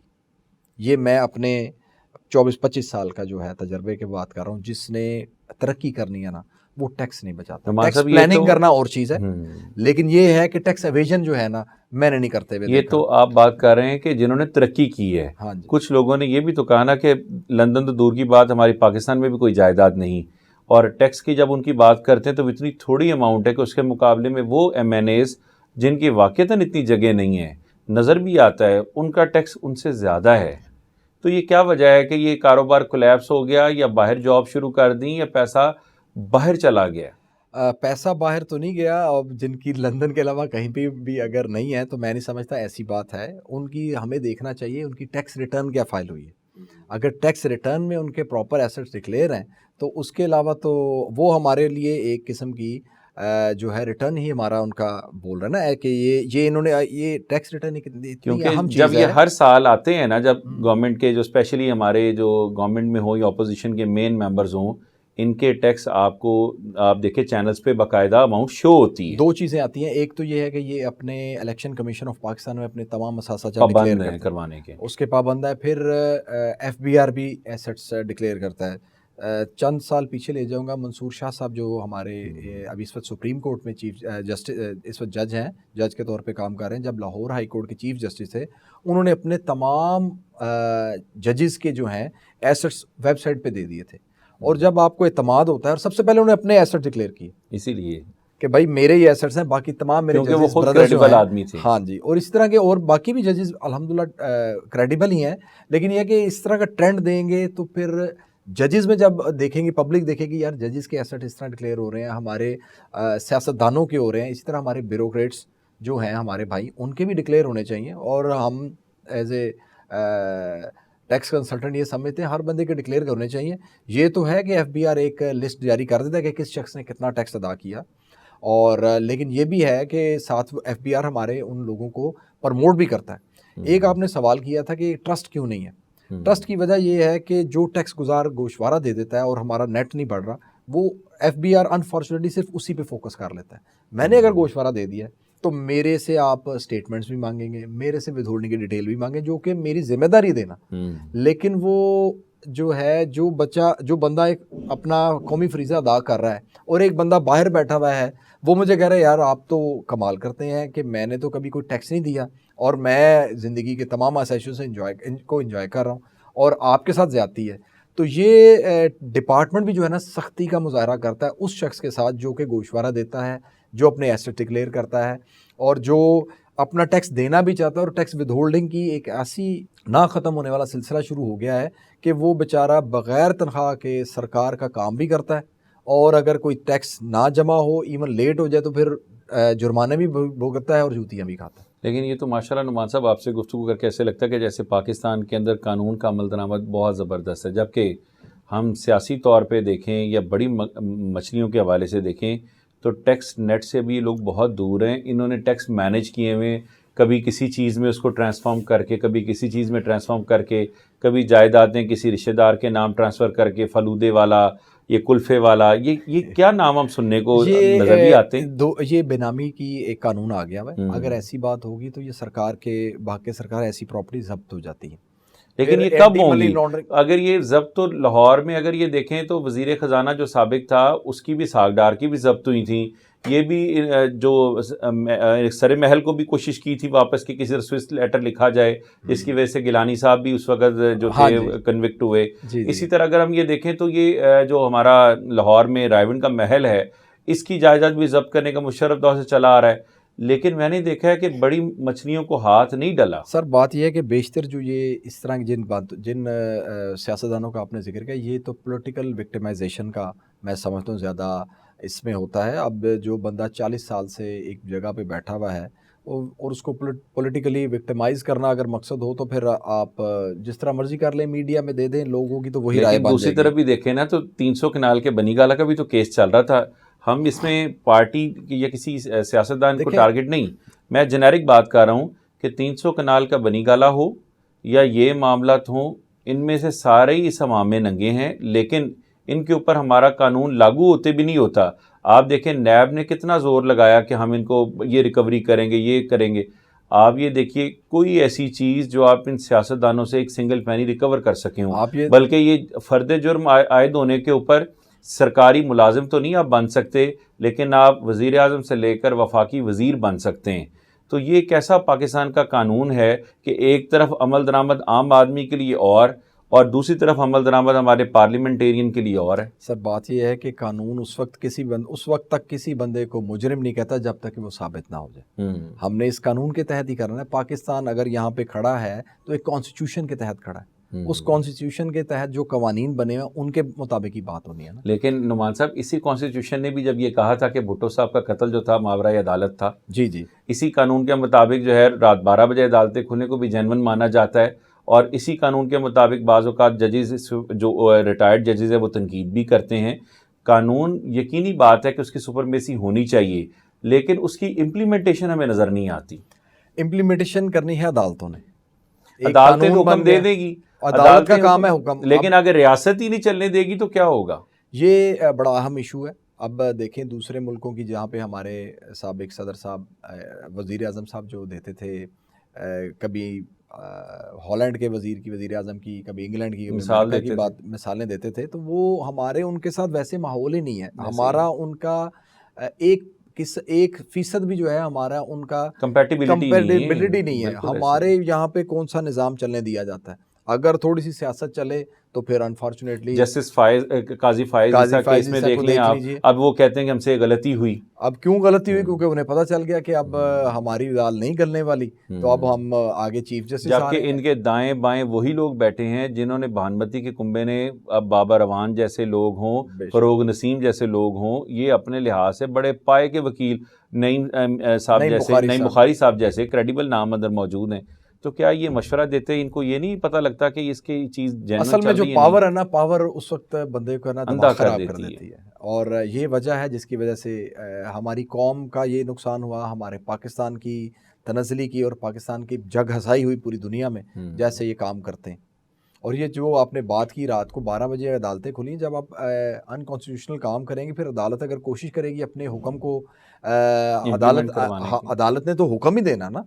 یہ میں اپنے 24-25 سال کا جو ہے تجربے کی بات کر رہا ہوں. جس نے ترقی کرنی ہے نا وہ ٹیکس نہیں بچاتا. ٹیکس پلاننگ کرنا اور چیز ہے، لیکن یہ ہے کہ ٹیکس ایویژن جو ہے نا میں نے نہیں کرتے ہوئے. یہ تو آپ بات کر رہے ہیں کہ جنہوں نے ترقی کی ہے. ہاں جی. کچھ لوگوں نے یہ بھی تو کہا نا کہ لندن تو دور کی بات، ہماری پاکستان میں بھی کوئی جائیداد نہیں، اور ٹیکس کی جب ان کی بات کرتے ہیں تو اتنی تھوڑی اماؤنٹ ہے کہ اس کے مقابلے میں وہ ایم این ایز جن کی واقعتاً اتنی جگہ نہیں ہے، نظر بھی آتا ہے ان کا ٹیکس ان سے زیادہ ہے. تو یہ کیا وجہ ہے کہ یہ کاروبار کولیپس ہو گیا، یا باہر جاب شروع کر دیں، یا پیسہ باہر چلا گیا؟ پیسہ باہر تو نہیں گیا. اب جن کی لندن کے علاوہ کہیں پہ بھی اگر نہیں ہے تو میں نہیں سمجھتا ایسی بات ہے. ان کی ہمیں دیکھنا چاہیے ان کی ٹیکس ریٹرن کیا فائل ہوئی ہے. اگر ٹیکس ریٹرن میں ان کے پراپر ایسٹس ڈکلیئر ہیں تو اس کے علاوہ تو وہ ہمارے لیے ایک قسم کی جو ہے ریٹرن ہی ہمارا ان کا بول رہا ہے نا کہ یہ انہوں نے یہ ٹیکس ریٹرن اتنی اہم چیز ہے. جب یہ ہر سال آتے ہیں نا، جب گورنمنٹ کے جو اسپیشلی ہمارے جو گورنمنٹ میں ہوں یا اپوزیشن کے مین ممبرز ہوں، ان کے ٹیکس آپ کو آپ دیکھیں چینلز پہ باقاعدہ اماؤنٹ شو ہوتی ہے. 2 چیزیں آتی ہیں. ایک تو یہ ہے کہ یہ اپنے الیکشن کمیشن آف پاکستان میں اپنے تمام مساسات ڈکلیئر کروانے کے اس کے پابند ہے. پھر ایف بی آر بھی ایسٹس ڈکلیئر کرتا ہے. چند سال پیچھے لے جاؤں گا، منصور شاہ صاحب جو ہمارے ابھی اس وقت سپریم کورٹ میں چیف جسٹس اس وقت جج ہیں، جج کے طور پہ کام کر رہے ہیں، جب لاہور ہائی کورٹ کے چیف جسٹس تھے انہوں نے اپنے تمام ججز کے جو ہیں ایسٹس ویب سائٹ پہ دے دیے تھے. اور جب آپ کو اعتماد ہوتا ہے، اور سب سے پہلے انہوں نے اپنے ایسٹ ڈکلیئر کیے، اسی لیے کہ بھائی میرے یہ ایسٹس ہیں، باقی تمام میرے کیونکہ وہ خود کریڈیبل آدمی تھے. ہاں جی. اور اس طرح کے اور باقی بھی ججز الحمدللہ کریڈیبل ہی ہیں، لیکن یہ کہ اس طرح کا ٹرینڈ دیں گے تو پھر ججز میں جب دیکھیں گے، پبلک دیکھے گی یار ججز کے ایسٹ اس طرح ڈکلیئر ہو رہے ہیں، ہمارے سیاستدانوں کے ہو رہے ہیں، اسی طرح ہمارے بیوروکریٹس جو ہیں ہمارے بھائی ان کے بھی ڈکلیئر ہونے چاہیے. اور ہم ایز اے ٹیکس کنسلٹنٹ یہ سمجھتے ہیں ہر بندے کے ڈکلیئر کرنے چاہیے. یہ تو ہے کہ ایف بی آر ایک لسٹ جاری کر دیتا ہے کہ کس شخص نے کتنا ٹیکس ادا کیا، اور لیکن یہ بھی ہے کہ ساتھ ایف بی آر ہمارے ان لوگوں کو پرموٹ بھی کرتا ہے. ایک آپ نے سوال کیا تھا کہ ٹرسٹ کیوں نہیں ہے. ٹرسٹ کی وجہ یہ ہے کہ جو ٹیکس گزار گوشوارہ دے دیتا ہے اور ہمارا نیٹ نہیں بڑھ رہا، وہ ایف بی آر انفارچونیٹلی صرف اسی پہ فوکس کر لیتا ہے. میں نے اگر گوشوارہ دے دیا تو میرے سے آپ اسٹیٹمنٹس بھی مانگیں گے، میرے سے ود ہولڈنگ کی ڈیٹیل بھی مانگیں، جو کہ میری ذمہ داری دینا. لیکن وہ جو ہے جو بندہ ایک اپنا قومی فریضہ ادا کر رہا ہے اور ایک بندہ باہر بیٹھا ہوا ہے، وہ مجھے کہہ رہا ہے یار آپ تو کمال کرتے ہیں کہ میں نے تو کبھی کوئی ٹیکس نہیں دیا اور میں زندگی کے تمام آسائشوں سے انجوائے کر رہا ہوں، اور آپ کے ساتھ زیادتی ہے. تو یہ ڈپارٹمنٹ بھی جو ہے نا سختی کا مظاہرہ کرتا ہے اس شخص کے ساتھ جو کہ گوشوارہ دیتا ہے، جو اپنے ایسٹ ڈکلیئر کرتا ہے اور جو اپنا ٹیکس دینا بھی چاہتا ہے. اور ٹیکس ود ہولڈنگ کی ایک ایسی نہ ختم ہونے والا سلسلہ شروع ہو گیا ہے کہ وہ بیچارہ بغیر تنخواہ کے سرکار کا کام بھی کرتا ہے, اور اگر کوئی ٹیکس نہ جمع ہو, ایون لیٹ ہو جائے, تو پھر جرمانے بھی بھگتتا ہے اور جوتیاں بھی کھاتا ہے. لیکن یہ تو ماشاءاللہ نعمان صاحب آپ سے گفتگو کر کے ایسے لگتا ہے کہ جیسے پاکستان کے اندر قانون کا عمل درآمد بہت زبردست ہے, جبکہ ہم سیاسی طور پہ دیکھیں یا بڑی مچھلیوں کے حوالے سے دیکھیں تو ٹیکس نیٹ سے بھی یہ لوگ بہت دور ہیں. انہوں نے ٹیکس مینیج کیے ہوئے, کبھی کسی چیز میں اس کو ٹرانسفارم کر کے, کبھی کسی چیز میں ٹرانسفارم کر کے, کبھی جائیدادیں کسی رشتہ دار کے نام ٹرانسفر کر کے, فلودے والا, یہ کلفے والا, یہ کیا نام ہم سننے کو نظر بھی آتے ہیں. یہ بے نامی کی ایک قانون آ گیا ہے. اگر ایسی بات ہوگی تو یہ سرکار کے باقی سرکار ایسی پراپرٹی ضبط ہو جاتی ہے. لیکن یہ کب ہوں گی؟ اگر یہ ضبط تو لاہور میں اگر یہ دیکھیں تو وزیر خزانہ جو سابق تھا اس کی بھی ساگڈار کی بھی ضبط ہوئی تھیں. یہ بھی جو سر محل کو بھی کوشش کی تھی واپس کہ کسی رسویس لیٹر لکھا جائے, جس کی وجہ سے گیلانی صاحب بھی اس وقت جو تھے کنوکٹ ہوئے. اسی طرح اگر ہم یہ دیکھیں تو یہ جو ہمارا لاہور میں رائے کا محل ہے, اس کی جائیداد بھی ضبط کرنے کا مشرف دور سے چلا آ رہا ہے, لیکن میں نے دیکھا ہے کہ بڑی مچھلیوں کو ہاتھ نہیں ڈالا. سر بات یہ ہے کہ بیشتر جو یہ اس طرح کی جن سیاستدانوں کا آپ نے ذکر کیا, یہ تو پولیٹیکل وکٹمائزیشن کا میں سمجھتا ہوں زیادہ اس میں ہوتا ہے. اب جو بندہ 40 سال سے ایک جگہ پہ بیٹھا ہوا ہے اور اس کو پولیٹیکلی وکٹمائز کرنا اگر مقصد ہو تو پھر آپ جس طرح مرضی کر لیں, میڈیا میں دے دیں, لوگوں کی تو وہی رائے بن جائے گی. دوسری طرف بھی دیکھیں نا تو 300 کنال کے بنی گالہ کا بھی تو کیس چل رہا تھا. ہم اس میں پارٹی یا کسی سیاستدان کو ٹارگٹ نہیں, میں جنیرک بات کر رہا ہوں کہ 300 کنال کا بنی گالہ ہو یا یہ معاملات ہوں, ان میں سے سارے ہی اس ہمام میں ننگے ہیں, لیکن ان کے اوپر ہمارا قانون لاگو ہوتے بھی نہیں ہوتا. آپ دیکھیں نیب نے کتنا زور لگایا کہ ہم ان کو یہ ریکوری کریں گے, یہ کریں گے. آپ یہ دیکھیے کوئی ایسی چیز جو آپ ان سیاستدانوں سے ایک سنگل پینی ریکور کر سکے ہوں, بلکہ یہ فرد جرم عائد ہونے کے اوپر سرکاری ملازم تو نہیں آپ بن سکتے, لیکن آپ وزیر اعظم سے لے کر وفاقی وزیر بن سکتے ہیں. تو یہ کیسا پاکستان کا قانون ہے کہ ایک طرف عمل درآمد عام آدمی کے لیے اور دوسری طرف عمل درآمد ہمارے پارلیمنٹیرین کے لیے اور ہے. سر بات یہ ہے کہ قانون اس وقت تک کسی بندے کو مجرم نہیں کہتا جب تک کہ وہ ثابت نہ ہو جائے. ہم نے اس قانون کے تحت ہی کرنا ہے. پاکستان اگر یہاں پہ کھڑا ہے تو ایک کانسٹیٹیوشن کے تحت کھڑا ہے. اس کانسٹیٹیوشن کے تحت جو قوانین بنے ہیں ان کے مطابق ہی بات ہونی ہے نا. لیکن نعمان صاحب اسی کانسٹیٹیوشن نے بھی جب یہ کہا تھا کہ بھٹو صاحب کا قتل جو تھا ماورائے عدالت تھا, جی اسی قانون کے مطابق جو ہے رات 12 بجے عدالتیں کھلنے کو بھی جینون مانا جاتا ہے, اور اسی قانون کے مطابق بعض اوقات ججز جو ریٹائرڈ ججز ہیں وہ تنقید بھی کرتے ہیں. قانون یقینی بات ہے کہ اس کی سپرمیسی ہونی چاہیے, لیکن اس کی امپلیمنٹیشن ہمیں نظر نہیں آتی. امپلیمنٹیشن کرنی ہے عدالتوں نے. عدالتیں تو حکم دے دے گی, عدالت کا کام ہے حکم, لیکن اگر ریاست ہی نہیں چلنے دے گی تو کیا ہوگا؟ یہ بڑا اہم ایشو ہے. اب دیکھیں دوسرے ملکوں کی, جہاں پہ ہمارے سابق صدر صاحب وزیر اعظم صاحب جو دیتے تھے, کبھی ہالینڈ کے وزیر اعظم کی, کبھی انگلینڈ کی مثالیں دیتے تھے, تو وہ ہمارے ان کے ساتھ ویسے ماحول ہی نہیں ہے. ہمارا ان کا 1% بھی جو ہے ہمارا ان کا کمپیٹیبلٹی نہیں ہے. ہمارے یہاں پہ کون سا نظام چلنے دیا جاتا ہے؟ اگر تھوڑی سی سیاست چلے تو پھر انفارچونیٹلی جسٹس قاضی فائز کا کیس میں دیکھ لیں آپ, اب وہ کہتے ہیں کہ ہم سے غلطی ہوئی. اب کیوں غلطی ہوئی؟ کیونکہ انہیں پتہ چل گیا کہ اب ہماری دال نہیں گلنے والی, تو اب ہم آگے چیف جسٹس. جبکہ ان کے دائیں بائیں وہی لوگ بیٹھے ہیں جنہوں نے بھانمتی کے کنبے نے, اب بابا روان جیسے لوگ ہوں, فروغ نسیم جیسے لوگ ہوں, یہ اپنے لحاظ سے بڑے پائے کے وکیل, نعیم بخاری صاحب جیسے کریڈیبل نام اندر موجود ہیں. تو کیا یہ مشورہ دیتے ہیں, ان کو یہ نہیں پتہ لگتا کہ اس کی چیز اصل میں جو پاور ہے نا, پاور اس وقت بندے کو نا دماغ خراب کر دیتی ہے, اور یہ وجہ ہے جس کی وجہ سے ہماری قوم کا یہ نقصان ہوا, ہمارے پاکستان کی تنزلی کی اور پاکستان کی جگ ہنسائی ہوئی پوری دنیا میں جیسے یہ کام کرتے ہیں. اور یہ جو آپ نے بات کی رات کو 12 بجے عدالتیں کھلیں, جب آپ انکانسٹیٹیوشنل کام کریں گے, پھر عدالت اگر کوشش کرے گی اپنے حکم کو, عدالت نے تو حکم ہی دینا نا,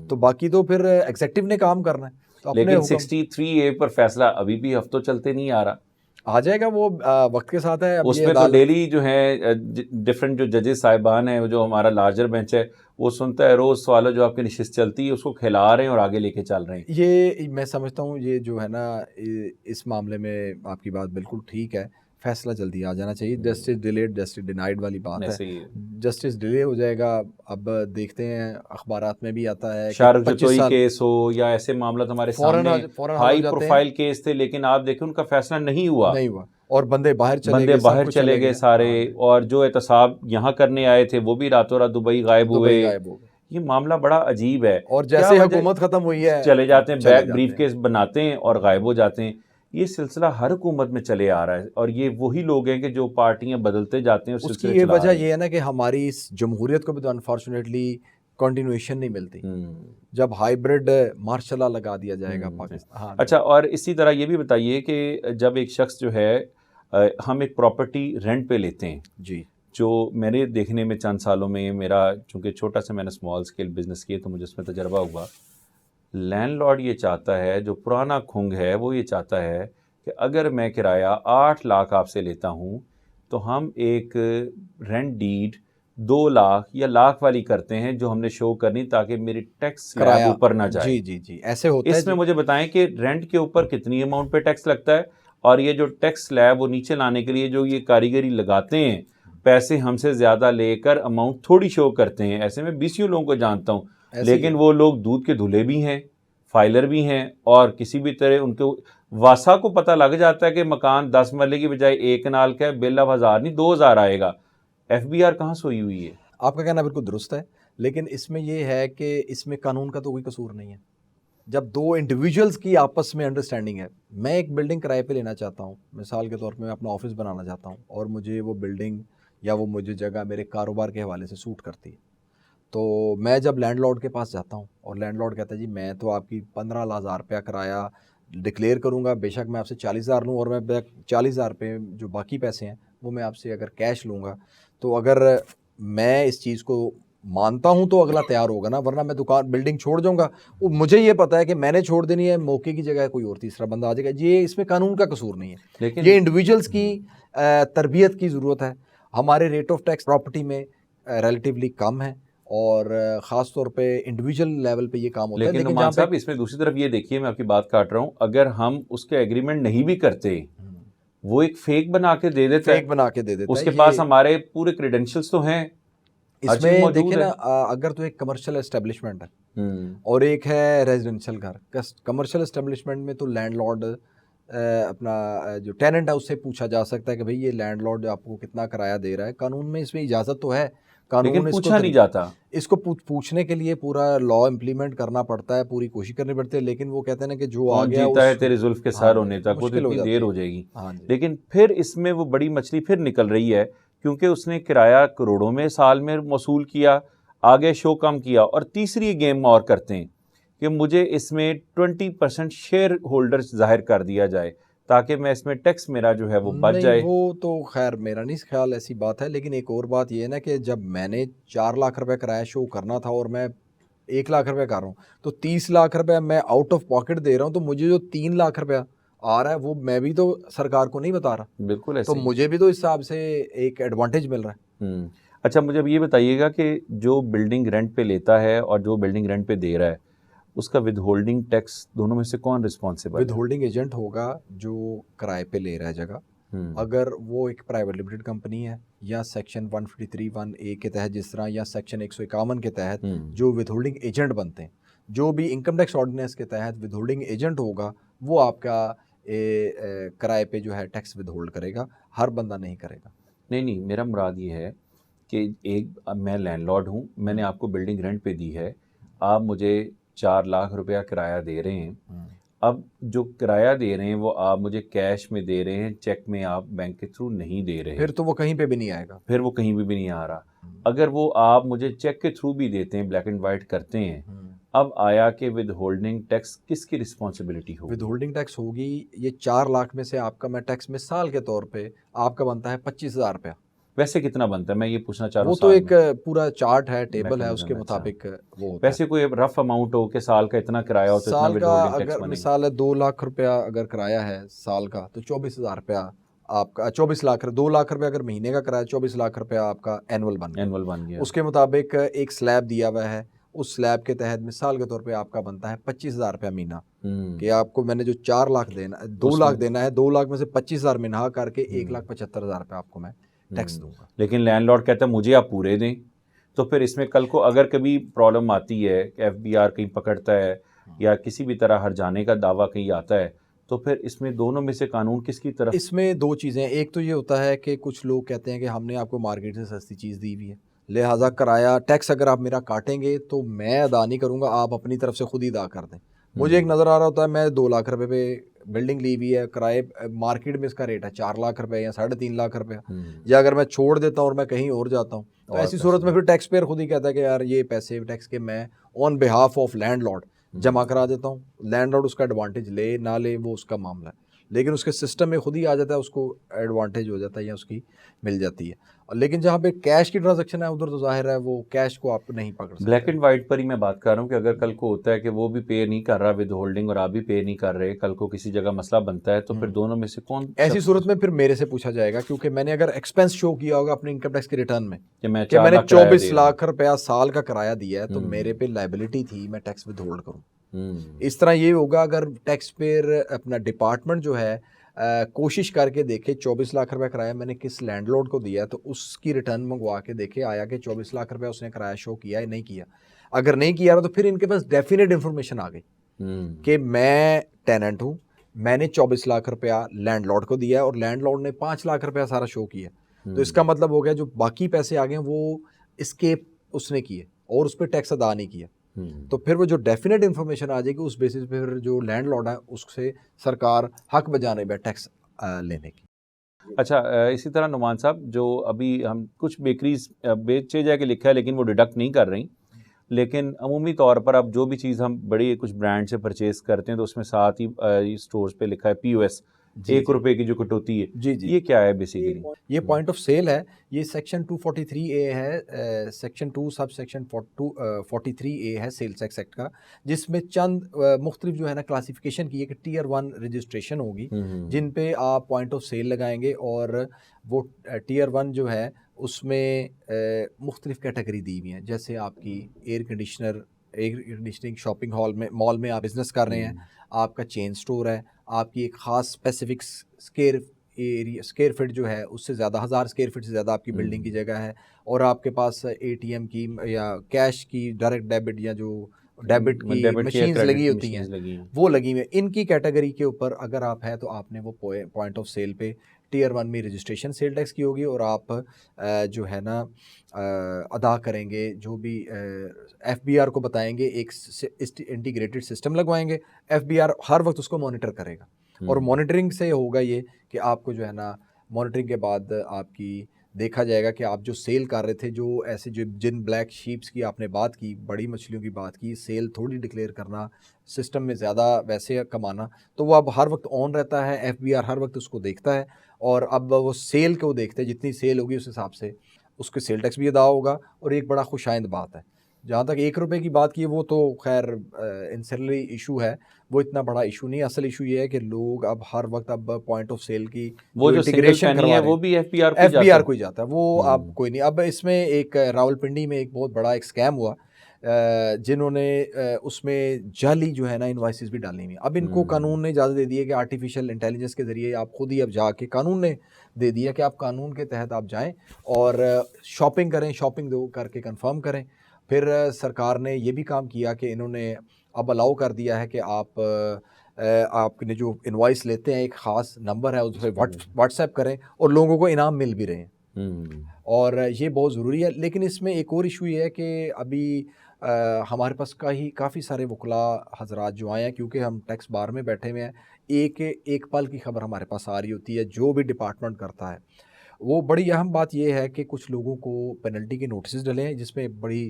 تو باقی تو پھر ایگزیکٹو نے کام کرنا ہے. لیکن 63A پر فیصلہ ابھی بھی ہفتوں چلتے نہیں آ رہا. آ جائے گا, وہ وقت کے ساتھ ہے. اس میں تو ڈیلی جو ہے ڈفرینٹ جو ججز صاحبان ہیں, جو ہمارا لارجر بینچ ہے, وہ سنتا ہے روز سوالوں جو آپ کی نشست چلتی ہے اس کو کھلا رہے ہیں اور آگے لے کے چل رہے ہیں. یہ میں سمجھتا ہوں یہ جو ہے نا, اس معاملے میں آپ کی بات بالکل ٹھیک ہے فیصلہ جلدی آ جانا چاہیے. جسٹس ڈیلیڈ جسٹس ڈینائڈ والی بات ایسے ہے. ہی جسٹس ڈیلے ہو جائے گا. اب دیکھتے ہیں اخبارات میں بھی آتا ہے شارق جتوئی کیس ہو یا ایسے معاملات ہمارے سامنے ہائی پروفائل کیس تھے, لیکن آپ دیکھیں ان کا فیصلہ نہیں ہوا, اور بندے باہر چلے گئے سارے, اور جو احتساب یہاں کرنے آئے تھے وہ بھی راتوں رات دبئی غائب ہوئے. یہ معاملہ بڑا عجیب ہے, اور جیسے حکومت ختم ہوئی ہے چلے جاتے ہیں, بیک بریف کیس بناتے ہیں اور غائب ہو جاتے ہیں. یہ سلسلہ ہر حکومت میں چلے آ رہا ہے, اور یہ وہی لوگ ہیں کہ جو پارٹیاں بدلتے جاتے ہیں. اس کی یہ وجہ یہ ہے نا کہ ہماری اس جمہوریت کو بھی تو انفارچونیٹلی کنٹینویشن نہیں ملتی. جب ہائیبرڈ مارشل لا لگا دیا جائے گا پاکستان. اچھا, اور اسی طرح یہ بھی بتائیے کہ جب ایک شخص جو ہے, ہم ایک پراپرٹی رینٹ پہ لیتے ہیں جی, جو میرے دیکھنے میں چند سالوں میں, میرا چونکہ چھوٹا سا میں نے اسمال اسکیل بزنس کیے تو مجھے اس میں تجربہ ہوا, لینڈ لارڈ یہ چاہتا ہے, جو پرانا کھنگ ہے وہ یہ چاہتا ہے کہ اگر میں کرایہ 8 لاکھ آپ سے لیتا ہوں تو ہم ایک رینٹ ڈیڈ 2 لاکھ یا لاکھ والی کرتے ہیں جو ہم نے شو کرنی, تاکہ میری ٹیکس سلیب اوپر نہ جائے. جی جی جی, ایسے ہوتا ہے. اس میں مجھے بتائیں کہ رینٹ کے اوپر کتنی اماؤنٹ پہ ٹیکس لگتا ہے, اور یہ جو ٹیکس سلیب وہ نیچے لانے کے لیے جو یہ کاریگری لگاتے ہیں, پیسے ہم سے زیادہ لے کر اماؤنٹ تھوڑی شو کرتے ہیں. ایسے میں 20 لوگوں کو جانتا ہوں, لیکن وہ لوگ دودھ کے دھلے بھی ہیں, فائلر بھی ہیں, اور کسی بھی طرح ان کو واسا کو پتہ لگ جاتا ہے کہ مکان 10 مرلے کی بجائے 1 کنال کا ہے, بل اب 1000 نہیں 2000 آئے گا. ایف بی آر کہاں سوئی ہوئی ہے؟ آپ کا کہنا بالکل درست ہے, لیکن اس میں یہ ہے کہ اس میں قانون کا تو کوئی قصور نہیں ہے. جب 2 انڈیویجولز کی آپس میں انڈرسٹینڈنگ ہے, میں ایک بلڈنگ کرائے پہ لینا چاہتا ہوں, مثال کے طور پہ میں اپنا آفس بنانا چاہتا ہوں, اور مجھے وہ بلڈنگ یا وہ مجھے جگہ میرے کاروبار کے حوالے سے سوٹ کرتی ہے, تو میں جب لینڈ لارڈ کے پاس جاتا ہوں اور لینڈ لارڈ کہتا ہے جی میں تو آپ کی 15,000 روپیہ کرایہ ڈکلیئر کروں گا, بے شک میں آپ سے 40,000 لوں, اور میں 40,000 روپے جو باقی پیسے ہیں وہ میں آپ سے اگر کیش لوں گا, تو اگر میں اس چیز کو مانتا ہوں تو اگلا تیار ہوگا نا, ورنہ میں دکان بلڈنگ چھوڑ جاؤں گا. مجھے یہ پتا ہے کہ میں نے چھوڑ دینی ہے, موقع کی جگہ کوئی اور تیسرا بندہ آ جائے گا. یہ اس میں قانون کا قصور نہیں ہے, لیکن یہ انڈیویجولز کی تربیت کی ضرورت ہے. ہمارے ریٹ آف ٹیکس پراپرٹی میں ریلیٹیولی کم ہے, اور خاص طور پہ انڈیویجول لیول پہ یہ کام ہوتا ہے. لیکن نعمان صاحب اس میں دوسری طرف یہ دیکھیے, میں آپ کی بات کاٹ رہا ہوں, اگر ہم اس کے ایگریمنٹ نہیں بھی کرتے, وہ ایک فیک بنا کے دے دیتا ہے, اس کے پاس ہمارے پورے کریڈینشلز تو ہیں. اس میں دیکھیں نا, اگر تو ایک کمرشل اسٹیبلشمنٹ ہے اور ایک ہے ریزیڈنشل گھر. کمرشل اسٹیبلشمنٹ میں تو لینڈ لارڈ اپنا جو ٹیننٹ ہے اس سے پوچھا جا سکتا ہے کہ بھئی یہ لینڈ لارڈ آپ کو کتنا کرایہ دے رہا ہے. قانون میں اس میں اجازت تو ہے, قانون پوچھا نہیں جاتا, اس کو پوچھنے کے لیے پورا لا امپلیمنٹ کرنا پڑتا ہے, پوری کوشش کرنی پڑتی ہے, لیکن وہ کہتے ہیں نا کہ جو آ گیا جیتا ہے تیرے زلف کے سر ہونے تک, وہ اتنی دیر ہو جائے گی. لیکن پھر اس میں وہ بڑی مچھلی پھر نکل رہی ہے, کیونکہ اس نے کرایہ کروڑوں میں سال میں وصول کیا, آگے شو کم کیا, اور تیسری گیم اور کرتے ہیں کہ مجھے اس میں 20% شیئر ہولڈر ظاہر کر دیا جائے تاکہ میں اس میں ٹیکس میرا جو ہے وہ بچ جائے. وہ تو خیر میرا نہیں خیال ایسی بات ہے, لیکن ایک اور بات یہ ہے نا کہ جب میں نے 4 لاکھ روپے کرایہ شو کرنا تھا اور میں 1 لاکھ روپے کر رہا ہوں, تو 30 لاکھ روپے میں آؤٹ آف پاکٹ دے رہا ہوں, تو مجھے جو 3 لاکھ روپیہ آ رہا ہے وہ میں بھی تو سرکار کو نہیں بتا رہا. بالکل ایسے, تو مجھے بھی تو اس حساب سے ایک ایڈوانٹیج مل رہا ہے. اچھا, مجھے اب یہ بتائیے گا کہ جو بلڈنگ رینٹ پہ لیتا ہے اور جو بلڈنگ رینٹ پہ دے رہا ہے, اس کا ود ہولڈنگ ٹیکس دونوں میں سے کون رسپانسیبل ہے؟ ود ہولڈنگ ایجنٹ ہوگا جو کرائے پہ لے رہا ہے جگہ, اگر وہ ایک پرائیویٹ لمیٹڈ کمپنی ہے یا سیکشن 153(1)(a) کے تحت, جس طرح یا سیکشن 151 کے تحت جو ود ہولڈنگ ایجنٹ بنتے ہیں, جو بھی انکم ٹیکس آرڈیننس کے تحت ود ہولڈنگ ایجنٹ ہوگا وہ آپ کا کرائے پہ جو ہے ٹیکس ود ہولڈ کرے گا, ہر بندہ نہیں کرے گا. نہیں, میرا مراد یہ ہے کہ میں لینڈ لارڈ ہوں, میں نے آپ کو بلڈنگ رینٹ پہ دی ہے, آپ مجھے 4 لاکھ روپیہ کرایہ دے رہے ہیں. اب جو کرایہ دے رہے ہیں وہ آپ مجھے کیش میں دے رہے ہیں, چیک میں آپ بینک کے تھرو نہیں دے رہے, پھر تو وہ کہیں پہ بھی نہیں آئے گا, پھر وہ کہیں بھی نہیں آ رہا. اگر وہ آپ مجھے چیک کے تھرو بھی دیتے ہیں, بلیک اینڈ وائٹ کرتے ہیں, اب آیا کہ ود ہولڈنگ ٹیکس کس کی رسپانسبلٹی ہوگی؟ ود ہولڈنگ ٹیکس ہوگی یہ 4 لاکھ میں سے آپ کا, میں ٹیکس مثال کے طور پہ آپ کا بنتا ہے 25,000 روپیہ. ویسے کتنا بنتا ہے, میں یہ پوچھنا چاہ رہا ہوں. وہ تو ایک پورا چارٹ ہے, ٹیبل ہے, اس کے مطابق وہ ہوتا ہے. ویسے کوئی رف اماؤنٹ ہو کہ سال کا اتنا کرایہ ہو تو اتنا ود ہولڈنگ ٹیکس بنے گا. مثال ہے 2 لاکھ روپیہ اگر کرایہ ہے سال کا, تو 24,000 روپیہ آپ کا, 24 لاکھ 2 لاکھ روپیہ اگر مہینے کا کرایہ, 24 لاکھ روپیہ آپ کا اینول بن گیا. اس کے مطابق ایک سلیب دیا ہوا ہے, اس سلیب کے تحت مثال کے طور پہ آپ کا بنتا ہے 25,000 روپیہ مہینہ. کہ آپ کو میں نے جو 4 لاکھ دینا 2 لاکھ دینا ہے، 2 لاکھ میں سے 25,000 منہا کر کے 1,75,000 روپے آپ کو میں ٹیکس دوں گا. لیکن لینڈ لارڈ کہتا ہے مجھے آپ پورے دیں. تو پھر اس میں کل کو اگر کبھی پرابلم آتی ہے کہ FBR کہیں پکڑتا ہے یا کسی بھی طرح ہر جانے کا دعویٰ کہیں آتا ہے، تو پھر اس میں دونوں میں سے قانون کس کی طرف؟ اس میں 2 چیزیں، ایک تو یہ ہوتا ہے کہ کچھ لوگ کہتے ہیں کہ ہم نے آپ کو مارکیٹ سے سستی چیز دی ہوئی ہے، لہٰذا کرایہ ٹیکس اگر آپ میرا کاٹیں گے تو میں ادا نہیں کروں گا، آپ اپنی طرف سے خود ہی ادا کر دیں. مجھے ایک نظر آ رہا ہوتا ہے میں 2 لاکھ روپے پہ بلڈنگ لی ہوئی ہے، کرائے مارکیٹ میں اس کا ریٹ ہے 4 لاکھ روپے یا 3.5 لاکھ روپے، یا اگر میں چھوڑ دیتا ہوں اور میں کہیں اور جاتا ہوں تو ایسی صورت میں پھر ٹیکس پیئر خود ہی کہتا ہے کہ یار یہ پیسے ٹیکس کے میں آن بہاف آف لینڈ لارڈ جمع کرا دیتا ہوں. لینڈ لارڈ اس کا ایڈوانٹیج لے نہ لے وہ اس کا معاملہ ہے، لیکن اس کے سسٹم میں خود ہی آ جاتا ہے، اس کو ایڈوانٹیج ہو جاتا ہے یا اس کی مل جاتی ہے. لیکن جہاں پہ کیش کی ٹرانزیکشن ہے ادھر تو ظاہر ہے وہ کیش کو آپ نہیں پکڑ سکتے. بلیک اینڈ وائٹ پر ہی میں بات کر رہا ہوں کہ اگر کل کو ہوتا ہے کہ وہ بھی پے نہیں کر رہا ود ہولڈنگ اور آپ بھی پے نہیں کر رہے، کل کو کسی جگہ مسئلہ بنتا ہے تو پھر دونوں میں سے کون؟ ایسی صورت میں پھر میرے سے پوچھا جائے گا، کیونکہ میں نے اگر ایکسپینس شو کیا ہوگا اپنے انکم ٹیکس کے ریٹرن میں کہ میں نے 24 لاکھ روپیہ سال کا کرایہ دیا ہے تو میرے پہ لائبلٹی تھی میں ٹیکس ود ہولڈ کروں. اس طرح یہ ہوگا اگر ٹیکس پیئر اپنا ڈپارٹمنٹ جو ہے کوشش کر کے دیکھے 24 لاکھ روپے کرایہ میں نے کس لینڈ لارڈ کو دیا ہے تو اس کی ریٹرن منگوا کے دیکھے آیا کہ 24 لاکھ روپے اس نے کرایہ شو کیا ہے نہیں کیا. اگر نہیں کیا رہا تو پھر ان کے پاس ڈیفینیٹ انفارمیشن آ گئی کہ میں ٹیننٹ ہوں، میں نے 24 لاکھ روپیہ لینڈ لارڈ کو دیا ہے اور لینڈ لارڈ نے 5 لاکھ روپیہ سارا شو کیا. تو اس کا مطلب ہو گیا جو باقی پیسے آ گئے ہیں وہ اسکیپ اس نے کیے اور اس پہ ٹیکس ادا نہیں کیا. تو پھر وہ جو ڈیفینیٹ انفارمیشن آ جائے گی اس بیسس پہ پھر جو لینڈ لارڈ ہے اس سے سرکار حق بجانے پہ ٹیکس لینے کی. اچھا اسی طرح نعمان صاحب جو ابھی ہم کچھ بیکریز بیچے جا کے لکھا ہے لیکن وہ ڈیڈکٹ نہیں کر رہی، لیکن عمومی طور پر اب جو بھی چیز ہم بڑی کچھ برانڈ سے پرچیز کرتے ہیں تو اس میں ساتھ ہی اسٹورز پہ لکھا ہے POS 1 روپے کی جو کٹوتی ہے. جی یہ کیا ہے بیسیکلی؟ یہ پوائنٹ آف سیل ہے. یہ سیکشن 243A ہے، سیکشن 2 سب سیکشن 43A ہے سیلز ٹیکس ایکٹ کا، جس میں چند مختلف جو ہے نا کلاسیفیکیشن کی ہے کہ ٹیئر 1 رجسٹریشن ہوگی جن پہ آپ پوائنٹ آف سیل لگائیں گے، اور وہ ٹیئر 1 جو ہے اس میں مختلف کیٹیگری دی ہوئی ہیں، جیسے آپ کی ایئر کنڈیشننگ شاپنگ ہال میں مال میں آپ بزنس کر رہے ہیں، آپ کا چین سٹور ہے، آپ کی ایک خاص اسپیسیفک اسکیئر فٹ جو ہے اس سے زیادہ 1000 اسکیئر فٹ سے زیادہ آپ کی بلڈنگ کی جگہ ہے، اور آپ کے پاس ATM کی یا کیش کی ڈائریکٹ ڈیبٹ یا جو ڈیبٹ کی مشینز لگی ہوتی ہیں وہ لگی ہوئی ہیں. ان کی کیٹیگری کے اوپر اگر آپ ہے تو آپ نے وہ پوائنٹ آف سیل پہ ٹیئر 1 میں رجسٹریشن سیل ٹیکس کی ہوگی، اور آپ جو ہے نا ادا کریں گے جو بھی FBR کو بتائیں گے، ایک انٹیگریٹڈ سسٹم لگوائیں گے. FBR ہر وقت اس کو مانیٹر کرے گا، اور مانیٹرنگ سے ہوگا یہ کہ آپ کو جو ہے نا مانیٹرنگ کے بعد آپ کی دیکھا جائے گا کہ آپ جو سیل کر رہے تھے، جو ایسے جو جن بلیک شیپس کی آپ نے بات کی، بڑی مچھلیوں کی بات کی، سیل تھوڑی ڈکلیئر کرنا، سسٹم میں زیادہ ویسے کمانا، تو وہ اب ہر وقت آن رہتا ہے. FBR ہر وقت اس کو دیکھتا ہے، اور اب وہ سیل کو دیکھتے ہیں، جتنی سیل ہوگی اس حساب سے اس کے سیل ٹیکس بھی ادا ہوگا. اور ایک بڑا خوش آئند بات ہے جہاں تک 1 روپے کی بات کی، وہ تو خیر انسرلی ایشو ہے، وہ اتنا بڑا ایشو نہیں. اصل ایشو یہ ہے کہ لوگ اب ہر وقت اب پوائنٹ آف سیل کی وہ جو انٹیگریشن کروا رہے ہیں وہ بھی FBR کو ہی جاتا ہے، وہ اب کوئی نہیں. اب اس میں ایک راولپنڈی میں ایک بہت بڑا ایک اسکیم ہوا، جنہوں نے اس میں جعلی جو ہے نا انوائسز بھی ڈالنی ہوئی. اب ان کو قانون نے اجازت دے دی ہے کہ آرٹیفیشل انٹیلیجنس کے ذریعے آپ خود ہی اب جا کے قانون نے دے دیا کہ آپ قانون کے تحت آپ جائیں اور شاپنگ کریں، شاپنگ دو کر کے کنفرم کریں. پھر سرکار نے یہ بھی کام کیا کہ انہوں نے اب الاؤ کر دیا ہے کہ آپ نے جو انوائس لیتے ہیں ایک خاص نمبر ہے اس پہ واٹس ایپ کریں، اور لوگوں کو انعام مل بھی رہے ہیں، اور یہ بہت ضروری ہے. لیکن اس میں ایک اور ایشو یہ ہے کہ ابھی ہمارے پاس کافی سارے وکلاء حضرات جو آئے ہیں، کیونکہ ہم ٹیکس بار میں بیٹھے ہوئے ہیں، ایک پل کی خبر ہمارے پاس آ رہی ہوتی ہے جو بھی ڈپارٹمنٹ کرتا ہے. وہ بڑی اہم بات یہ ہے کہ کچھ لوگوں کو پینلٹی کے نوٹسز ڈلے ہیں، جس میں بڑی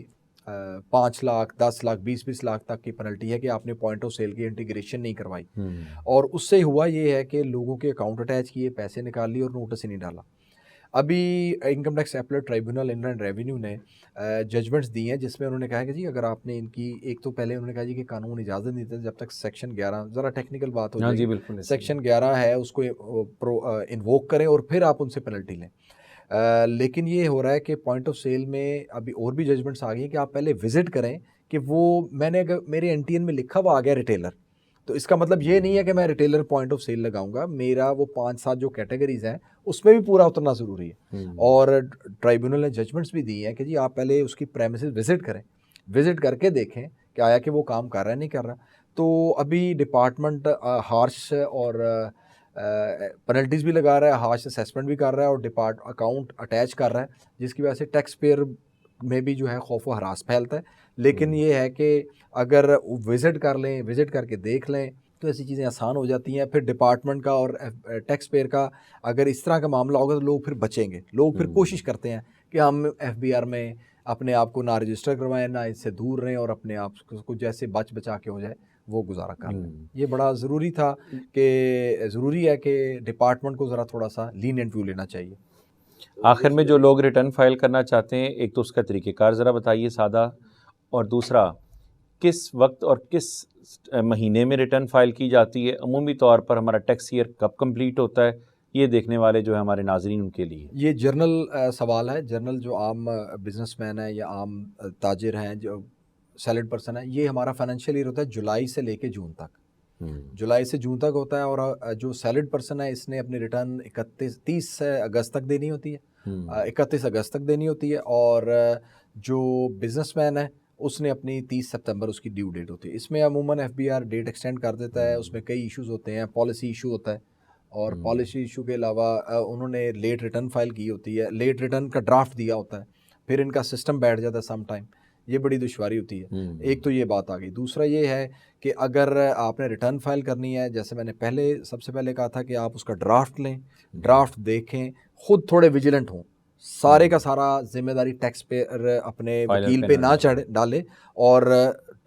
5 لاکھ 10 لاکھ 20 لاکھ تک کی پینلٹی ہے کہ آپ نے پوائنٹ آف سیل کی انٹیگریشن نہیں کروائی. اور اس سے ہوا یہ ہے کہ لوگوں کے اکاؤنٹ اٹیچ کیے، پیسے نکال لیے اور نوٹس ہی نہیں ڈالا. ابھی انکم ٹیکس اپیلیٹ ٹرائبیونل انلینڈ ریونیو نے ججمنٹس دی ہیں، جس میں انہوں نے کہا کہ جی اگر آپ نے ان کی ایک تو پہلے انہوں نے کہا جی کہ قانون اجازت نہیں دیتا جب تک سیکشن 11 ذرا ٹیکنیکل بات ہو جائے، سیکشن 11 ہے اس کو انووک کریں اور پھر آپ ان سے پینلٹی لیں. لیکن یہ ہو رہا ہے کہ پوائنٹ آف سیل میں ابھی اور بھی ججمنٹس آ گئی ہیں کہ آپ پہلے وزٹ کریں کہ وہ میں نے اگر میرے NTN میں لکھا ہوا آ گیا ریٹیلر، تو اس کا مطلب یہ نہیں ہے کہ میں ریٹیلر پوائنٹ آف سیل لگاؤں گا، میرا وہ 5-7 جو کیٹیگریز ہیں اس میں بھی پورا اترنا ضروری ہے. اور ٹرائیبونل نے ججمنٹس بھی دی ہیں کہ جی آپ پہلے اس کی پریمیسز وزٹ کریں، وزٹ کر کے دیکھیں کہ آیا کہ وہ کام کر رہا ہے نہیں کر رہا. تو ابھی ڈپارٹمنٹ ہارش اور پینلٹیز بھی لگا رہا ہے، ہارش اسیسمنٹ بھی کر رہا ہے اور اکاؤنٹ اٹیچ کر رہا ہے، جس کی وجہ سے ٹیکس پیئر میں بھی جو ہے خوف و ہراس پھیلتا ہے. لیکن یہ ہے کہ اگر وزٹ کر لیں، وزٹ کر کے دیکھ لیں تو ایسی چیزیں آسان ہو جاتی ہیں. پھر ڈپارٹمنٹ کا اور ٹیکس پیئر کا اگر اس طرح کا معاملہ ہوگا تو لوگ پھر بچیں گے. لوگ پھر کوشش کرتے ہیں کہ ہم FBR میں اپنے آپ کو نہ رجسٹر کروائیں، نہ اس سے دور رہیں، اور اپنے آپ کو جیسے بچا کے ہو جائے وہ گزارا کر لیں. یہ بڑا ضروری تھا کہ ضروری ہے کہ ڈپارٹمنٹ کو ذرا تھوڑا سا لینینٹ ویو لینا چاہیے. آخر میں جو لوگ ریٹرن فائل کرنا چاہتے ہیں، ایک تو اس کا طریقہ کار ذرا بتائیے سادہ، اور دوسرا کس وقت اور کس مہینے میں ریٹرن فائل کی جاتی ہے، عمومی طور پر ہمارا ٹیکس ایئر کب کمپلیٹ ہوتا ہے، یہ دیکھنے والے جو ہے ہمارے ناظرین ان کے لیے. یہ جرنل سوال ہے. جرنل جو عام بزنس مین ہے یا عام تاجر ہیں، جو سیلڈ پرسن ہے، یہ ہمارا فائنینشیل ایئر ہوتا ہے جولائی سے لے کے جون تک. جولائی سے جون تک ہوتا ہے. اور جو سیلڈ پرسن ہے اس نے اپنی ریٹرن 30 اگست تک دینی ہوتی ہے، 31 اگست تک دینی ہوتی ہے. اور جو بزنس مین ہے اس نے اپنی 30 سپتمبر اس کی ڈیو ڈیٹ ہوتی ہے. اس میں عموماً FBR ڈیٹ ایکسٹینڈ کر دیتا ہے. اس میں کئی ایشوز ہوتے ہیں، پالیسی ایشو ہوتا ہے، اور پالیسی ایشو کے علاوہ انہوں نے لیٹ ریٹرن فائل کی ہوتی ہے، لیٹ ریٹرن کا ڈرافٹ دیا ہوتا ہے، پھر ان کا سسٹم بیٹھ جاتا ہے سم ٹائم. یہ بڑی دشواری ہوتی ہے. ایک تو یہ بات آ گئی. دوسرا یہ ہے کہ اگر آپ نے ریٹرن فائل کرنی ہے، جیسے میں نے سب سے پہلے کہا تھا کہ آپ اس کا ڈرافٹ لیں، ڈرافٹ دیکھیں، خود تھوڑے ویجیلنٹ ہوں. سارے کا سارا ذمہ داری ٹیکس پہ اپنے وکیل پہ نہ ڈالے، اور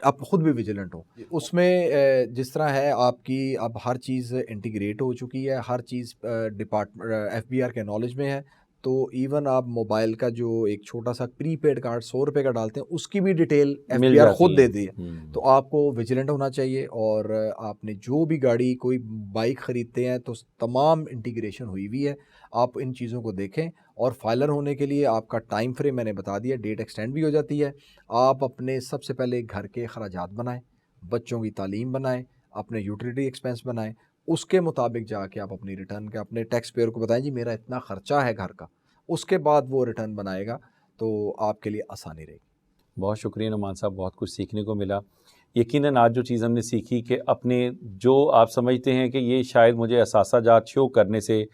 آپ خود بھی ویجیلنٹ ہو. اس میں جس طرح ہے آپ کی اب ہر چیز انٹیگریٹ ہو چکی ہے، ہر چیز FBR کے نالج میں ہے. تو ایون آپ موبائل کا جو ایک چھوٹا سا پری پیڈ کارڈ 100 روپے کا ڈالتے ہیں، اس کی بھی ڈیٹیل FBR خود دے دی ہے. تو آپ کو ویجیلنٹ ہونا چاہیے. اور آپ نے جو بھی گاڑی کوئی بائک خریدتے ہیں تو تمام انٹیگریشن ہوئی ہوئی ہے. آپ ان چیزوں کو دیکھیں. اور فائلر ہونے کے لیے آپ کا ٹائم فریم میں نے بتا دیا، ڈیٹ ایکسٹینڈ بھی ہو جاتی ہے. آپ اپنے سب سے پہلے گھر کے اخراجات بنائیں، بچوں کی تعلیم بنائیں، اپنے یوٹیلیٹی ایکسپینس بنائیں. اس کے مطابق جا کے آپ اپنی ریٹرن کے اپنے ٹیکس پیئر کو بتائیں جی میرا اتنا خرچہ ہے گھر کا. اس کے بعد وہ ریٹرن بنائے گا تو آپ کے لیے آسانی رہے گی. بہت شکریہ نعمان صاحب، بہت کچھ سیکھنے کو ملا. یقیناً آج جو چیز ہم نے سیکھی کہ اپنے جو آپ سمجھتے ہیں کہ یہ شاید مجھے اثاثہ جات شو کرنے سے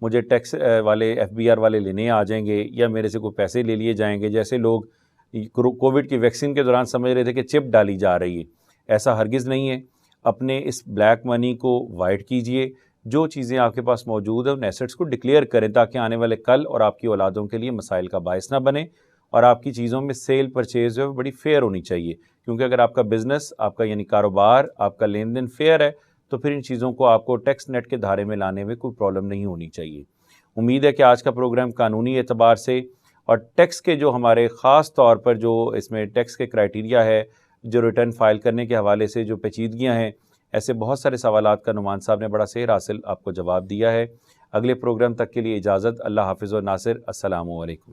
مجھے ٹیکس والے FBR والے لینے آ جائیں گے، یا میرے سے کوئی پیسے لے لیے جائیں گے، جیسے لوگ کووڈ کی ویکسین کے دوران سمجھ رہے تھے کہ چپ ڈالی جا رہی ہے. ایسا ہرگز نہیں ہے. اپنے اس بلیک منی کو وائٹ کیجئے. جو چیزیں آپ کے پاس موجود ہیں ان ایسٹس کو ڈکلیئر کریں تاکہ آنے والے کل اور آپ کی اولادوں کے لیے مسائل کا باعث نہ بنے. اور آپ کی چیزوں میں سیل پرچیز جو ہے بڑی فیئر ہونی چاہیے، کیونکہ اگر آپ کا بزنس، آپ کا یعنی کاروبار، آپ کا لین دین فیئر ہے تو پھر ان چیزوں کو آپ کو ٹیکس نیٹ کے دھارے میں لانے میں کوئی پرابلم نہیں ہونی چاہیے. امید ہے کہ آج کا پروگرام قانونی اعتبار سے اور ٹیکس کے جو ہمارے خاص طور پر جو اس میں ٹیکس کے کرائٹیریا ہے، جو ریٹرن فائل کرنے کے حوالے سے جو پیچیدگیاں ہیں، ایسے بہت سارے سوالات کا نعمان صاحب نے بڑا سیر حاصل آپ کو جواب دیا ہے. اگلے پروگرام تک کے لیے اجازت. اللہ حافظ و ناصر. السلام علیکم.